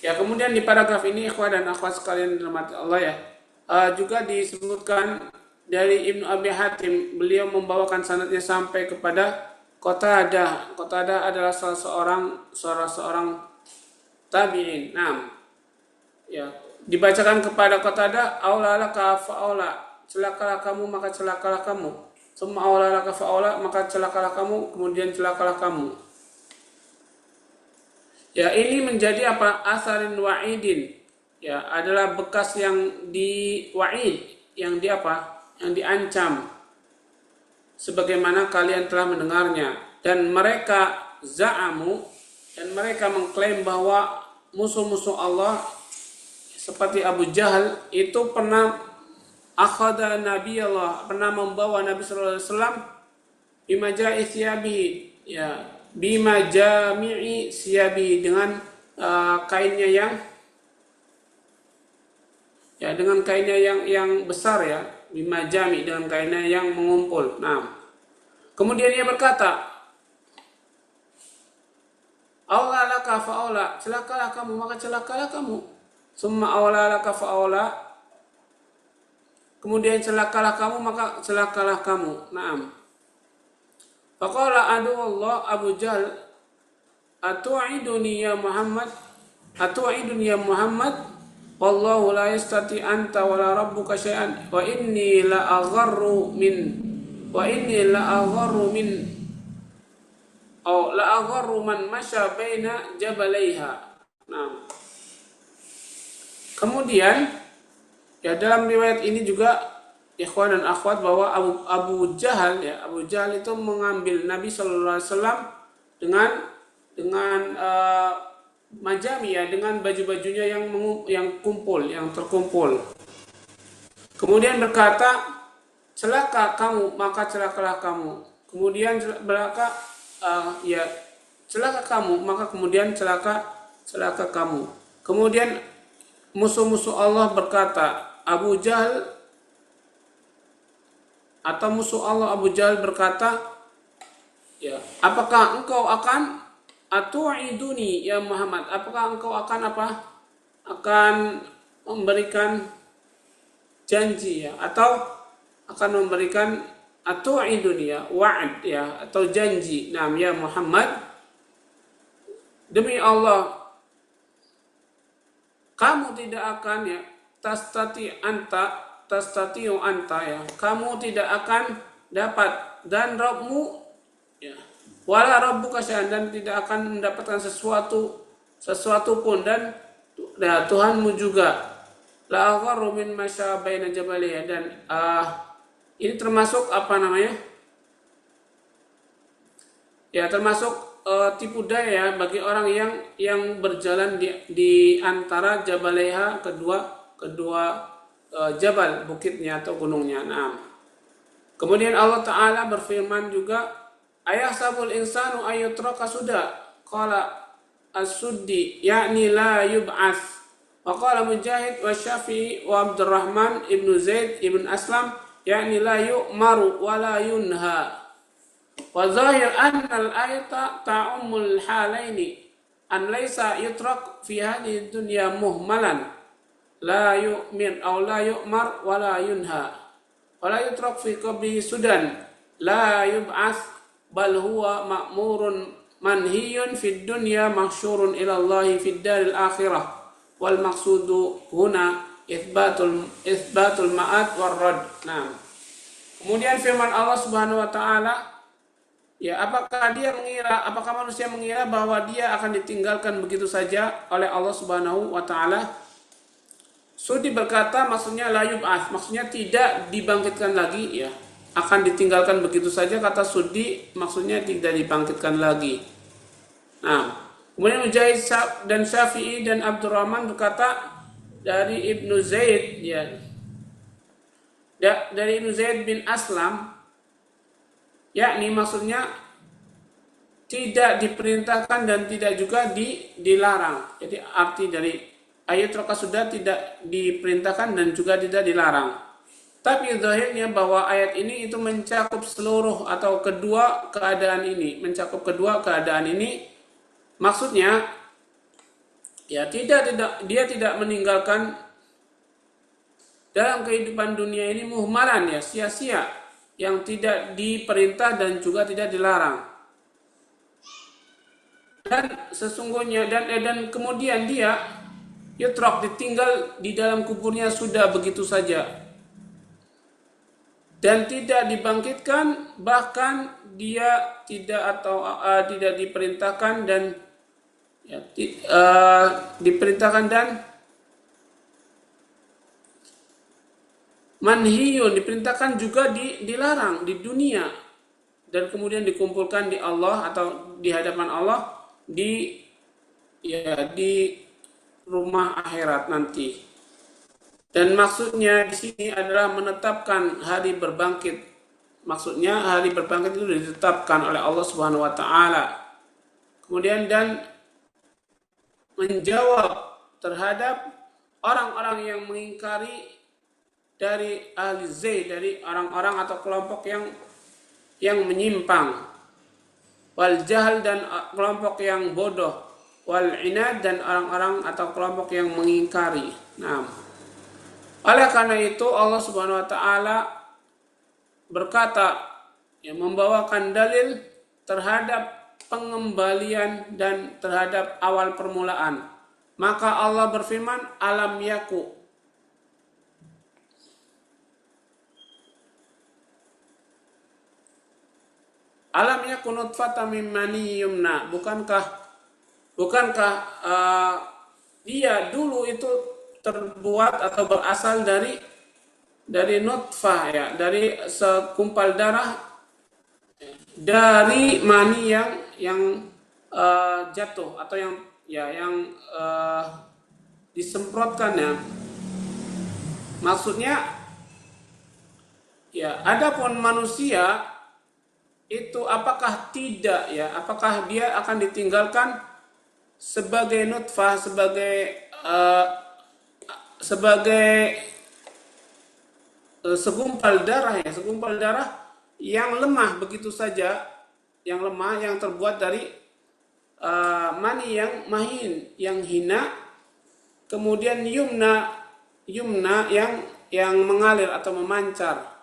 ya kemudian di paragraf ini ikhwah dan akhwat sekalian dirahmati Allah ya, juga disebutkan dari Ibnu Abi Hatim, beliau membawakan sanadnya sampai kepada Qatadah. Qatadah adalah salah seorang tabi'in. Nah, ya dibacakan kepada Qatadah, aulalaka fa'aula, celakalah kamu maka celakalah kamu. Summa aulalaka fa'aula, maka celakalah kamu, kemudian celakalah kamu. Ya, ini menjadi apa? Asarin wa'idin. Ya, adalah bekas yang di wa'id, yang di apa? Yang diancam. Sebagaimana kalian telah mendengarnya. Dan mereka za'amu, dan mereka mengklaim bahwa musuh-musuh Allah seperti Abu Jahal itu pernah akhada Nabi Allah, pernah membawa Nabi sallallahu alaihi wasallam bimaja'i siyabihi, ya, bimajami'i siyabihi, dengan kainnya yang ya, dengan kainnya yang besar ya, bimajami, dengan kainnya yang mengumpul. Nah, kemudian ia berkata, aula laka fa'aula, celakalah kamu maka celakalah kamu. Summa aula laka fa'aula, kemudian celakalah kamu maka celakalah kamu. Naam. Faqala aduwallah Abu Jahal, atu'iduni ya Muhammad, wallahu la yastati anta wala rabbuka syai'an wa inni la agharru man masya baina jabalaiha. Nah, kemudian ya dalam riwayat ini juga ikhwan dan akhwat bahwa Abu Jahal itu mengambil Nabi sallallahu alaihi wasallam dengan majami ya, dengan baju-bajunya yang terkumpul. Kemudian berkata, celaka kamu maka celakalah kamu. Kemudian celaka kamu maka kemudian celaka kamu. Kemudian musuh-musuh Allah berkata, musuh Allah Abu Jahal berkata, ya, apakah engkau akan atu'iduni ya Muhammad, apakah engkau akan memberikan janji ya, atau akan memberikan atu'iduni ya, wa'ad ya, atau janji. Nah, ya Muhammad, demi Allah kamu tidak akan ya, tastati'u anta ya, kamu tidak akan dapat, dan Rabbmu ya, wala rabbuka syai'an, dan tidak akan mendapatkan sesuatu pun, dan Tuhanmu juga. La agharru min masya baina jabaliya, dan ini termasuk ya, termasuk tipu daya bagi orang yang berjalan di antara jabaliha, kedua jabal, bukitnya atau gunungnya. Nah, kemudian Allah Ta'ala berfirman juga, ayahsabul insanu ayyutraka suda, qala as-suddi yakni la yub'ats, wa qala Mujahid wa Syafi'i wa Abdurrahman ibnu Zaid ibn Aslam yakni la yu'maru wa la yunha. Wa zahir anna al-ayata ta'ummul halaini, an laysa yutrak fi hadhihi dunya muhmalan la yu'mir aw la yu'mar wa la yunha, wa la yutrak fi qabri sudan la yub'ats, bal huwa ma'murun manhiyun fid dunya mahsyurun ila Allah fid daril akhirah, wal maqsudu huna itsbatul ma'ad war rad. Nah, kemudian firman Allah Subhanahu wa taala, ya, apakah manusia mengira bahwa dia akan ditinggalkan begitu saja oleh Allah Subhanahu wa taala? Sudi berkata, maksudnya la yub'ats, maksudnya tidak dibangkitkan lagi ya. Akan ditinggalkan begitu saja, kata Sudi maksudnya tidak dibangkitkan lagi. Nah, kemudian Mujahid dan Syafi'i dan Abdurrahman berkata dari Ibnu Zaid ya, dari Ibnu Zaid bin Aslam yakni maksudnya tidak diperintahkan dan tidak juga dilarang. Jadi arti dari ayat sudah tidak diperintahkan dan juga tidak dilarang. Tapi zahirnya bahwa ayat ini itu mencakup seluruh atau kedua keadaan ini, mencakup kedua keadaan ini. Maksudnya ya dia tidak meninggalkan dalam kehidupan dunia ini muhmalan, ya sia-sia, yang tidak diperintah dan juga tidak dilarang. Dan sesungguhnya dan kemudian dia yutrok, ditinggal di dalam kuburnya sudah begitu saja dan tidak dibangkitkan, bahkan dia tidak diperintahkan dan diperintahkan dan manhiyun, diperintahkan juga dilarang di dunia, dan kemudian dikumpulkan di Allah atau di hadapan Allah di rumah akhirat nanti. Dan maksudnya di sini adalah menetapkan hari berbangkit. Maksudnya hari berbangkit itu ditetapkan oleh Allah Subhanahu wa taala. Kemudian dan menjawab terhadap orang-orang yang mengingkari dari ahli zai, dari orang-orang atau kelompok yang menyimpang, wal jahal, dan kelompok yang bodoh, wal inad, dan orang-orang atau kelompok yang mengingkari. Nah, oleh karena itu Allah Subhanahu wa taala berkata, membawakan dalil terhadap pengembalian dan terhadap awal permulaan. Maka Allah berfirman, alam yaku, alam yakun nutfatan min mani yumna, bukankah dia dulu itu terbuat atau berasal dari nutfah, ya, dari segumpal darah, dari mani yang jatuh atau yang disemprotkan, ya. Maksudnya ya, adapun manusia itu apakah tidak, ya, apakah dia akan ditinggalkan sebagai nutfah, sebagai segumpal darah, ya, segumpal darah yang lemah begitu saja, yang lemah, yang terbuat dari mani yang mahin, yang hina, kemudian yumna yang mengalir atau memancar.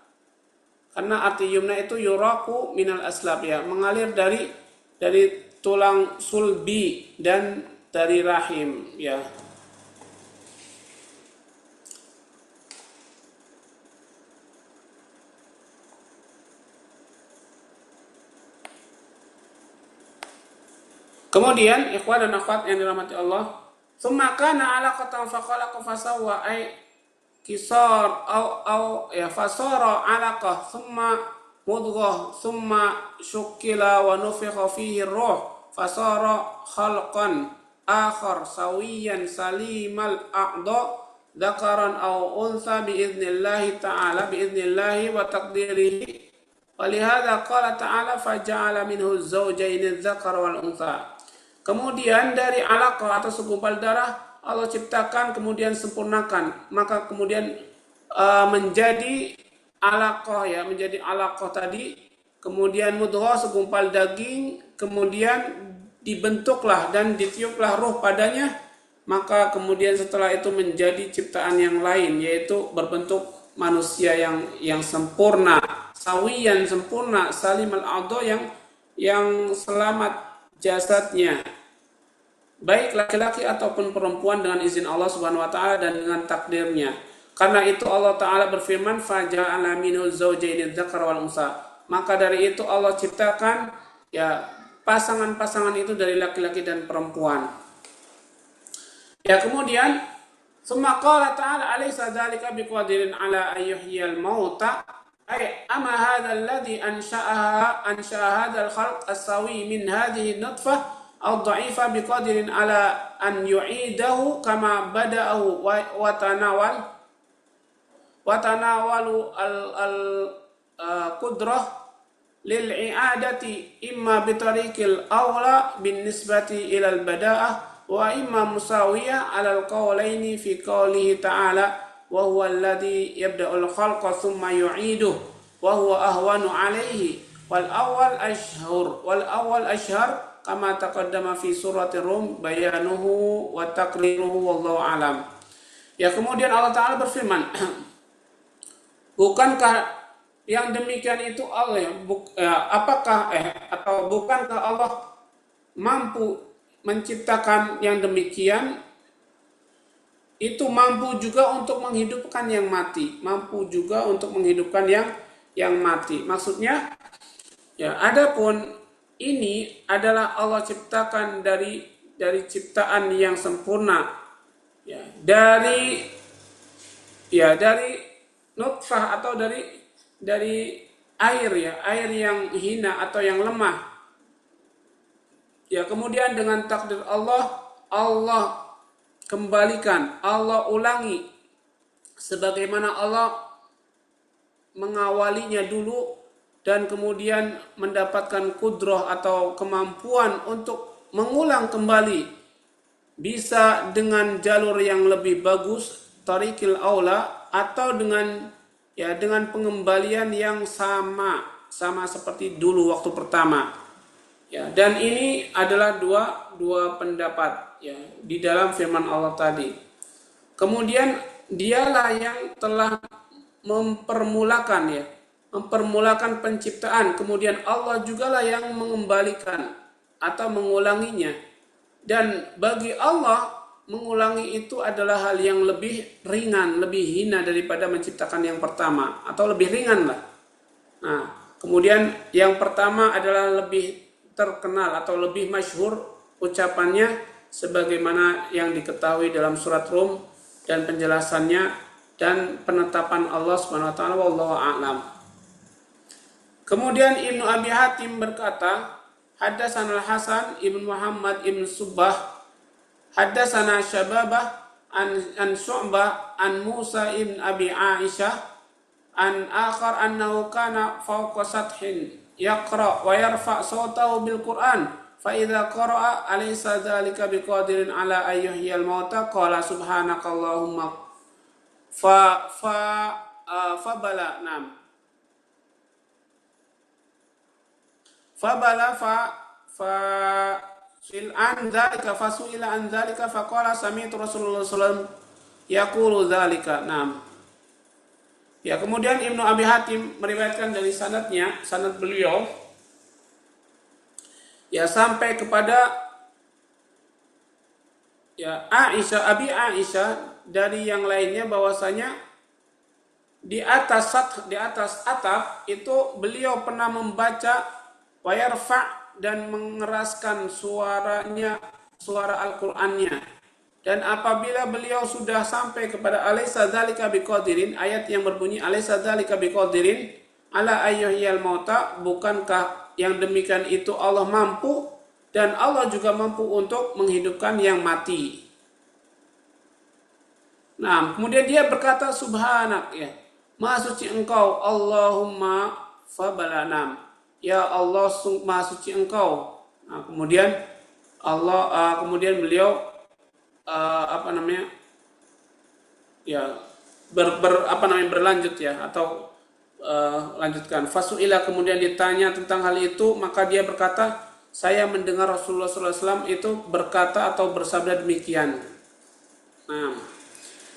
Karena arti yumna itu yuraku minal aslab, ya, mengalir dari tulang sulbi dan dari rahim, ya. Kemudian ikhwan dan akhwat yang dirahmati Allah, tsumma kana 'alaqatan fa khalaqa fa sawwa, ay kisar au ya fasara 'alaqah tsumma mudghah tsumma syukkila wa nufikha fihi ruh fasara khalqan akhar sawiyan salimal a'dha dzakaran au unsa biidznillah ta'ala biidznillah wa taqdirihi. Walihada qala ta'ala faja'ala minhu az-zawjayn adz-dzakara wal untha. Kemudian dari alaqah atau segumpal darah Allah ciptakan, kemudian sempurnakan, maka kemudian menjadi alaqah, ya, menjadi alaqah tadi, kemudian mudghah segumpal daging, kemudian dibentuklah dan ditiuplah ruh padanya, maka kemudian setelah itu menjadi ciptaan yang lain, yaitu berbentuk manusia yang sempurna, sawiyan, sempurna, salim al-a'dha, yang selamat jasadnya, baik laki-laki ataupun perempuan, dengan izin Allah Subhanahu wa taala dan dengan takdirnya. Karena itu Allah taala berfirman, faja'ala minhu zawjayn dzakar wal unsa. Maka dari itu Allah ciptakan, ya, pasangan-pasangan itu dari laki-laki dan perempuan. Ya, kemudian summa qala ta'ala alaysa dzalika biqadirin ala ayyuhyal mauta, ay ama hadzal ladzi ansha'aha hadzal khalq as-sawi min hadhihi nutfah aw dha'ifa biqadirin ala an yu'idahu kama bada'ahu wa tanawalu al qudrah lil i'adati imma bitariqil awla bin nisbati ilal bada'ah wa imma musawiyah alal qawlaini fi qawlihi ta'ala wa huwa alladhi yabda'ul khalqa thumma yu'iduh wa huwa ahwanu alaihi wal awwal ashhar kama taqaddama fi surati Rum bayanuhu wa taqriruhu wallahu alam. Ya, kemudian Allah Ta'ala berfirman, bukankah yang demikian itu Allah atau bukankah Allah mampu menciptakan yang demikian, itu mampu juga untuk menghidupkan yang mati, mampu juga untuk menghidupkan yang mati. Maksudnya, ya, adapun ini adalah Allah ciptakan dari ciptaan yang sempurna, ya, dari nutfah atau dari air, ya, air yang hina atau yang lemah. Ya, kemudian dengan takdir Allah kembalikan, Allah ulangi sebagaimana Allah mengawalinya dulu dan kemudian mendapatkan kudrah atau kemampuan untuk mengulang kembali, bisa dengan jalur yang lebih bagus, tariqil aula, atau dengan pengembalian yang sama seperti dulu waktu pertama. Ya, dan ini adalah dua pendapat, ya, di dalam firman Allah tadi. Kemudian dialah yang telah mempermulakan penciptaan, kemudian Allah jugalah yang mengembalikan atau mengulanginya. Dan bagi Allah, mengulangi itu adalah hal yang lebih ringan, lebih hina daripada menciptakan yang pertama, atau lebih ringan lah. Nah, kemudian yang pertama adalah lebih terkenal atau lebih masyhur ucapannya sebagaimana yang diketahui dalam surat Rum dan penjelasannya dan penetapan Allah Subhanahu wa taala, wallahu a'lam. Kemudian Ibnu Abi Hatim berkata, haddatsana Al-Hasan ibn Muhammad ibn Subbah, haddatsana Syababah an Syu'bah an Musa ibn Abi Aisyah an akhar annahu kana fawqa sathin yaqra wa yarfa' sawtahu bil Qur'an fa idza qara'a alaysa dzalika biqadirin ala ayyuhiyal mauta qala subhanakallahumma fa bala nam fabala fa sil an dzalika fasuila an dzalika faqala sami'tu Rasulullah sallallahu alaihi wasallam yaqulu dzalika. Naam. Ya, kemudian Ibnu Abi Hatim meriwayatkan dari sanad beliau, ya, sampai kepada, ya, Abi Aisyah dari yang lainnya bahwasanya di atas atap itu beliau pernah membaca wayarfa' dan mengeraskan suara Al-Qur'annya. Dan apabila beliau sudah sampai kepada alaysa dzalika biqadirin, ayat yang berbunyi alaysa dzalika biqadirin ala ayyuhiyal mauta, bukankah yang demikian itu Allah mampu dan Allah juga mampu untuk menghidupkan yang mati. Nah, kemudian dia berkata subhanak, ya, maha suci engkau Allahumma fabalanam, ya Allah maha suci engkau. Nah, kemudian beliau berlanjut, ya, atau lanjutkan. Fasuila, kemudian ditanya tentang hal itu, maka dia berkata, saya mendengar Rasulullah SAW itu berkata atau bersabda demikian. Nah,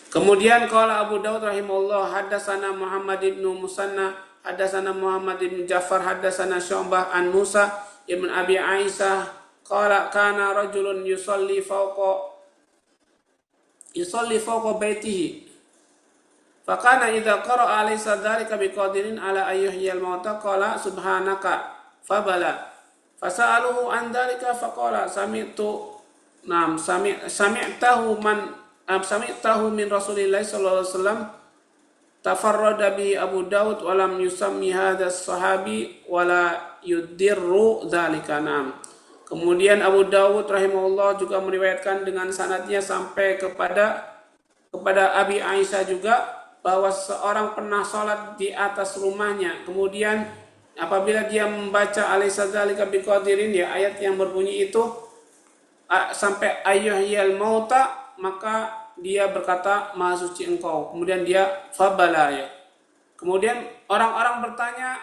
kemudian qala Abu Daud rahimahullah, haddatsana Muhammad ibn Musanna, haddatsana Muhammad ibn Ja'far, haddatsana Syu'bah an Musa ibn Abi Aisyah qala kana rajulun yusalli fawqa baitihi fakana idza qara'a alaysa dzalika biqadirin ala ayyuhiyal mauta qala subhanaka fabala fasa'aluhu an dzalika faqala sami'tahu min Rasulillah sallallahu alaihi wasallam tafarrada bi Abu Daud wa lam yusammi hadzal sahabi wala yudirru dzalika. Kemudian Abu Dawud rahimahullah juga meriwayatkan dengan sanadnya sampai kepada Abi Aisyah juga, bahwa seorang pernah sholat di atas rumahnya, kemudian apabila dia membaca alaysa dzalika biqadirin, ya ayat yang berbunyi itu sampai ayyuhiyal mauta, maka dia berkata maha suci engkau. Kemudian dia fabala, ya. Kemudian orang-orang bertanya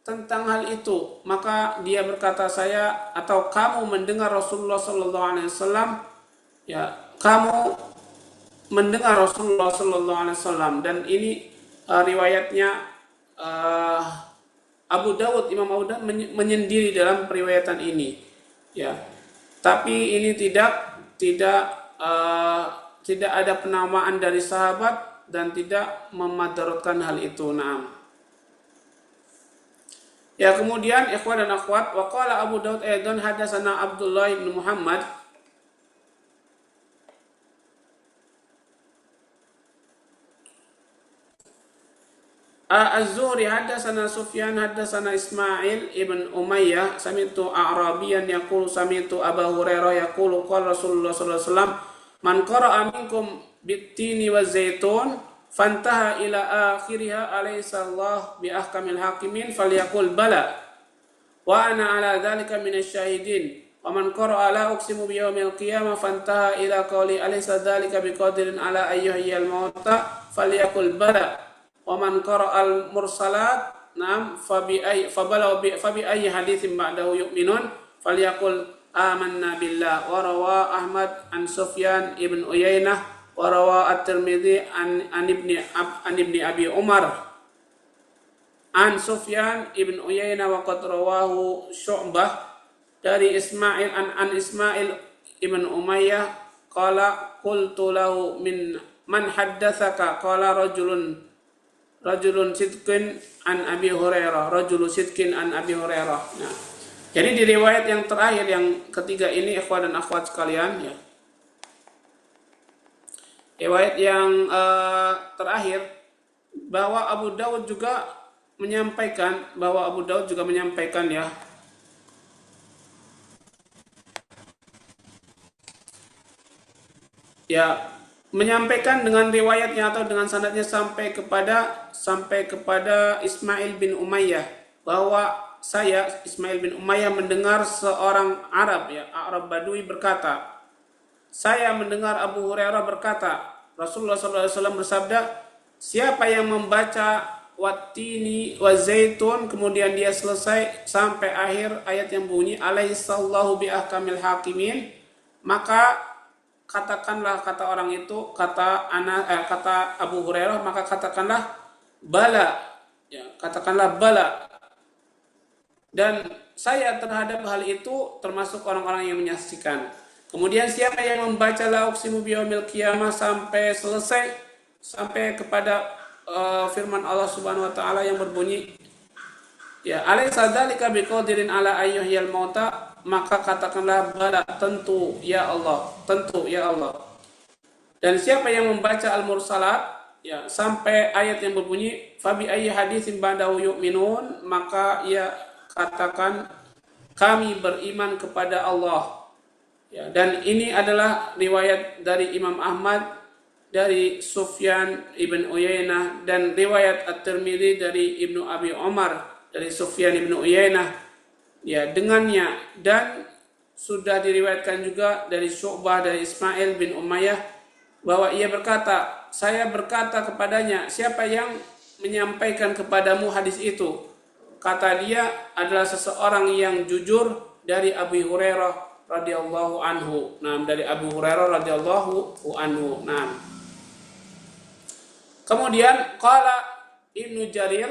tentang hal itu, maka dia berkata, saya atau kamu mendengar Rasulullah sallallahu alaihi wasallam, ya, kamu mendengar Rasulullah sallallahu alaihi wasallam. Dan ini riwayatnya Abu Dawud, Imam Abu Dawud menyendiri dalam periwayatan ini, ya. Tapi ini tidak ada penamaan dari sahabat dan tidak memadaratkan hal itu. Naam. Ya, kemudian ikhwan dan akhwat, wa qala Abu Daud aidan hadatsana Abdullah bin Muhammad Az-Zuhri hadatsana Sufyan hadatsana Ismail ibn Umayyah sami'tu A'rabiyan yaqulu sami'tu Abu Hurairah yaqulu qala Rasulullah sallallahu alaihi wasallam man qara'a minkum bit-tini waz-zaitun fantaha ila akhiriha alaysa Allah bi ahkamil hakimin falyaqul bala wa ana ala dzalika minasyahidin wa man qara'a la uqsimu bi yaumil qiyamah fantaha ila qawli alaysa dzalika biqadirin ala ayyuhiyal mauta falyaqul bala wa man qara'al mursalat nam fabi ayyi haditsin ba'dahu yu'minun falyaqul amanna billah. Wa rawa Ahmad an Sufyan ibn Uyainah wa rawa At-Tirmidzi an ibni Abi Umar an Sufyan ibn Uyainah wa qad rawahu Syu'bah dari Ismail an Ismail ibn Umayyah qala qultu lahu min man haddatsaka qala rajulun sidqin an Abi Hurairah, rajulu sidqin an Abi Hurairah. Nah, jadi di riwayat yang terakhir, yang ketiga ini ikhwan dan akhwat sekalian, ya. Riwayat yang terakhir bahwa Abu Daud juga menyampaikan ya, menyampaikan dengan riwayatnya atau dengan sanadnya sampai kepada Ismail bin Umayyah, bahwa saya Ismail bin Umayyah mendengar seorang Arab, ya, Arab Badui berkata, saya mendengar Abu Hurairah berkata, Rasulullah SAW bersabda, siapa yang membaca wattini wa zaitun kemudian dia selesai sampai akhir ayat yang bunyi alaihissallahu bi ahkamil hakimin, maka katakanlah, kata orang itu, kata Abu Hurairah, maka katakanlah bala, ya, katakanlah bala. Dan saya terhadap hal itu termasuk orang-orang yang menyaksikan. Kemudian siapa yang membaca la uqsimu biyaumil qiyamah sampai selesai, sampai kepada firman Allah Subhanahu wa taala yang berbunyi, ya, alaysa dzalika biqadirin ala ayyuhiyal mauta, maka katakanlah bala, tentu ya Allah, tentu ya Allah. Dan siapa yang membaca al-mursalat, ya, sampai ayat yang berbunyi fabi ayyi haditsin ba'dahu yu'minun, maka ia katakan kami beriman kepada Allah. Ya, dan ini adalah riwayat dari Imam Ahmad, dari Sufyan ibn Uyainah, dan riwayat At-Tirmidzi dari Ibnu Abi Umar dari Sufyan ibn Uyainah, ya, dengannya. Dan sudah diriwayatkan juga dari Syu'bah dari Ismail bin Umayyah bahwa ia berkata, saya berkata kepadanya, siapa yang menyampaikan kepadamu hadis itu? Kata dia, adalah seseorang yang jujur dari Abu Hurairah radhiyallahu anhu. Nah, dari Abu Hurairah radhiyallahu anhu. Nah. Kemudian qala Ibnu Jarir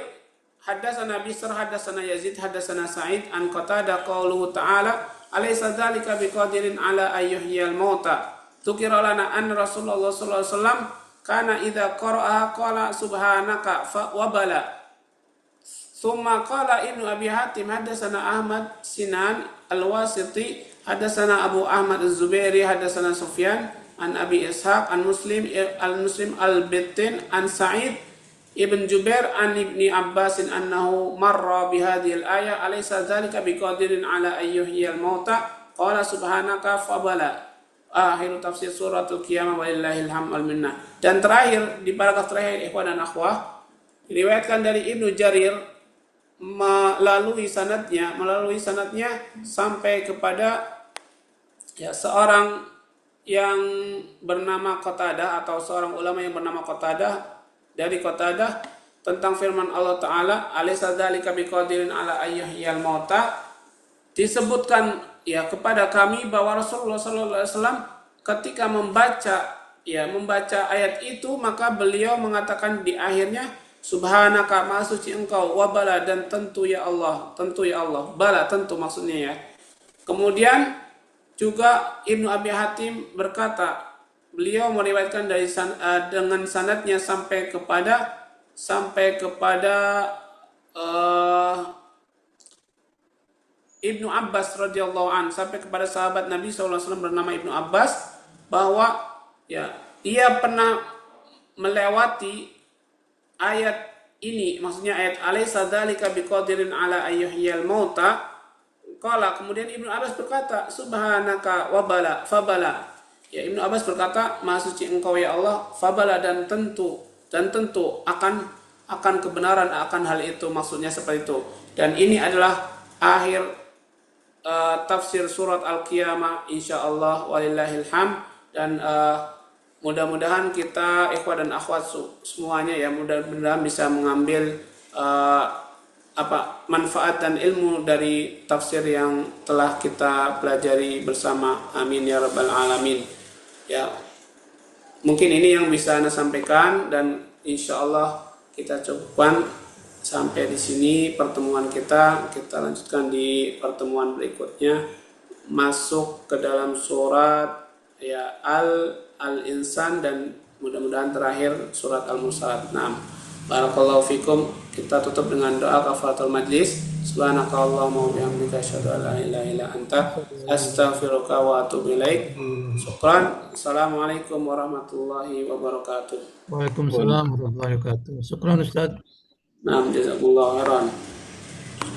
hadatsana Bisr hadatsana Yazid hadatsana Sa'id an Qatadah qauluhu ta'ala alaysa dzalika biqadirin ala ayyuhiyal mauta. Dzukira lana an Rasulullah sallallahu alaihi wasallam kana idza qara'a qala subhanaka fa wa bala. Tsumma qala Ibnu Abi Hatim hadatsana Ahmad Sinan Al-Wasiti hadatsana Abu Ahmad Az-Zubairi hadatsana Sufyan an Abi Ishaq an Muslim al-Bittin an Sa'id ibn Jubair an Ibni Abbas annahu marra bihadhihi al-ayah alaysa dzalika biqadirin ala ayyuhiyal mauta qala subhanaka fabala. Akhir tafsir suratul qiyamah walillahil hamd wal minnah. Dan terakhir, di paragraf terakhir ikhwan dan akhwah, diriwayatkan dari Ibnu Jarir melalui sanadnya sampai kepada ya seorang yang bernama Qatadah atau seorang ulama yang bernama Qatadah dari Qatadah tentang firman Allah Ta'ala alaysa dzalika biqadirin ala ayyuhyal mauta, disebutkan ya kepada kami bahwa Rasulullah SAW ketika membaca ayat itu, maka beliau mengatakan di akhirnya subhanaka maha suci engkau, wabala dan tentu ya Allah, bala tentu maksudnya ya. Kemudian juga Ibnu Abi Hatim berkata, beliau meriwayatkan dengan sanadnya sampai kepada Ibnu Abbas radhiyallahu an, sampai kepada sahabat Nabi SAW bernama Ibnu Abbas, bahwa ya dia pernah melewati ayat ini, maksudnya ayat alaysa dzalika biqadirin ala ayyuhyal mauta. Kemudian Ibnu Abbas berkata subhanaka wabala fabala. Ya, Ibnu Abbas berkata maha suci engkau ya Allah, fabala dan tentu akan kebenaran akan hal itu, maksudnya seperti itu. Dan ini adalah akhir tafsir surat Al-Qiyamah insyaallah walillahil hamd. Dan mudah-mudahan kita ikhwah dan akhwat semuanya ya, mudah-mudahan bisa mengambil manfaat dan ilmu dari tafsir yang telah kita pelajari bersama. Amin ya rabbal alamin. Ya, mungkin ini yang bisa Anda sampaikan, dan insyaallah kita cukupkan sampai di sini pertemuan kita. Kita lanjutkan di pertemuan berikutnya, masuk ke dalam surat ya Al-Insan, dan mudah-mudahan terakhir surat Al-Mursalat. Naam. Barakallahu fikum. Kita tutup dengan doa kafaratul majlis. Subhanakallahumma wa bihamdika asyhadu an la ilaha illa anta astaghfiruka wa atubu ilaik. Syukran. Assalamualaikum warahmatullahi wabarakatuh. Waalaikumsalam warahmatullahi wabarakatuh. Syukran Ustaz. Naam, jazakumullahu khairan.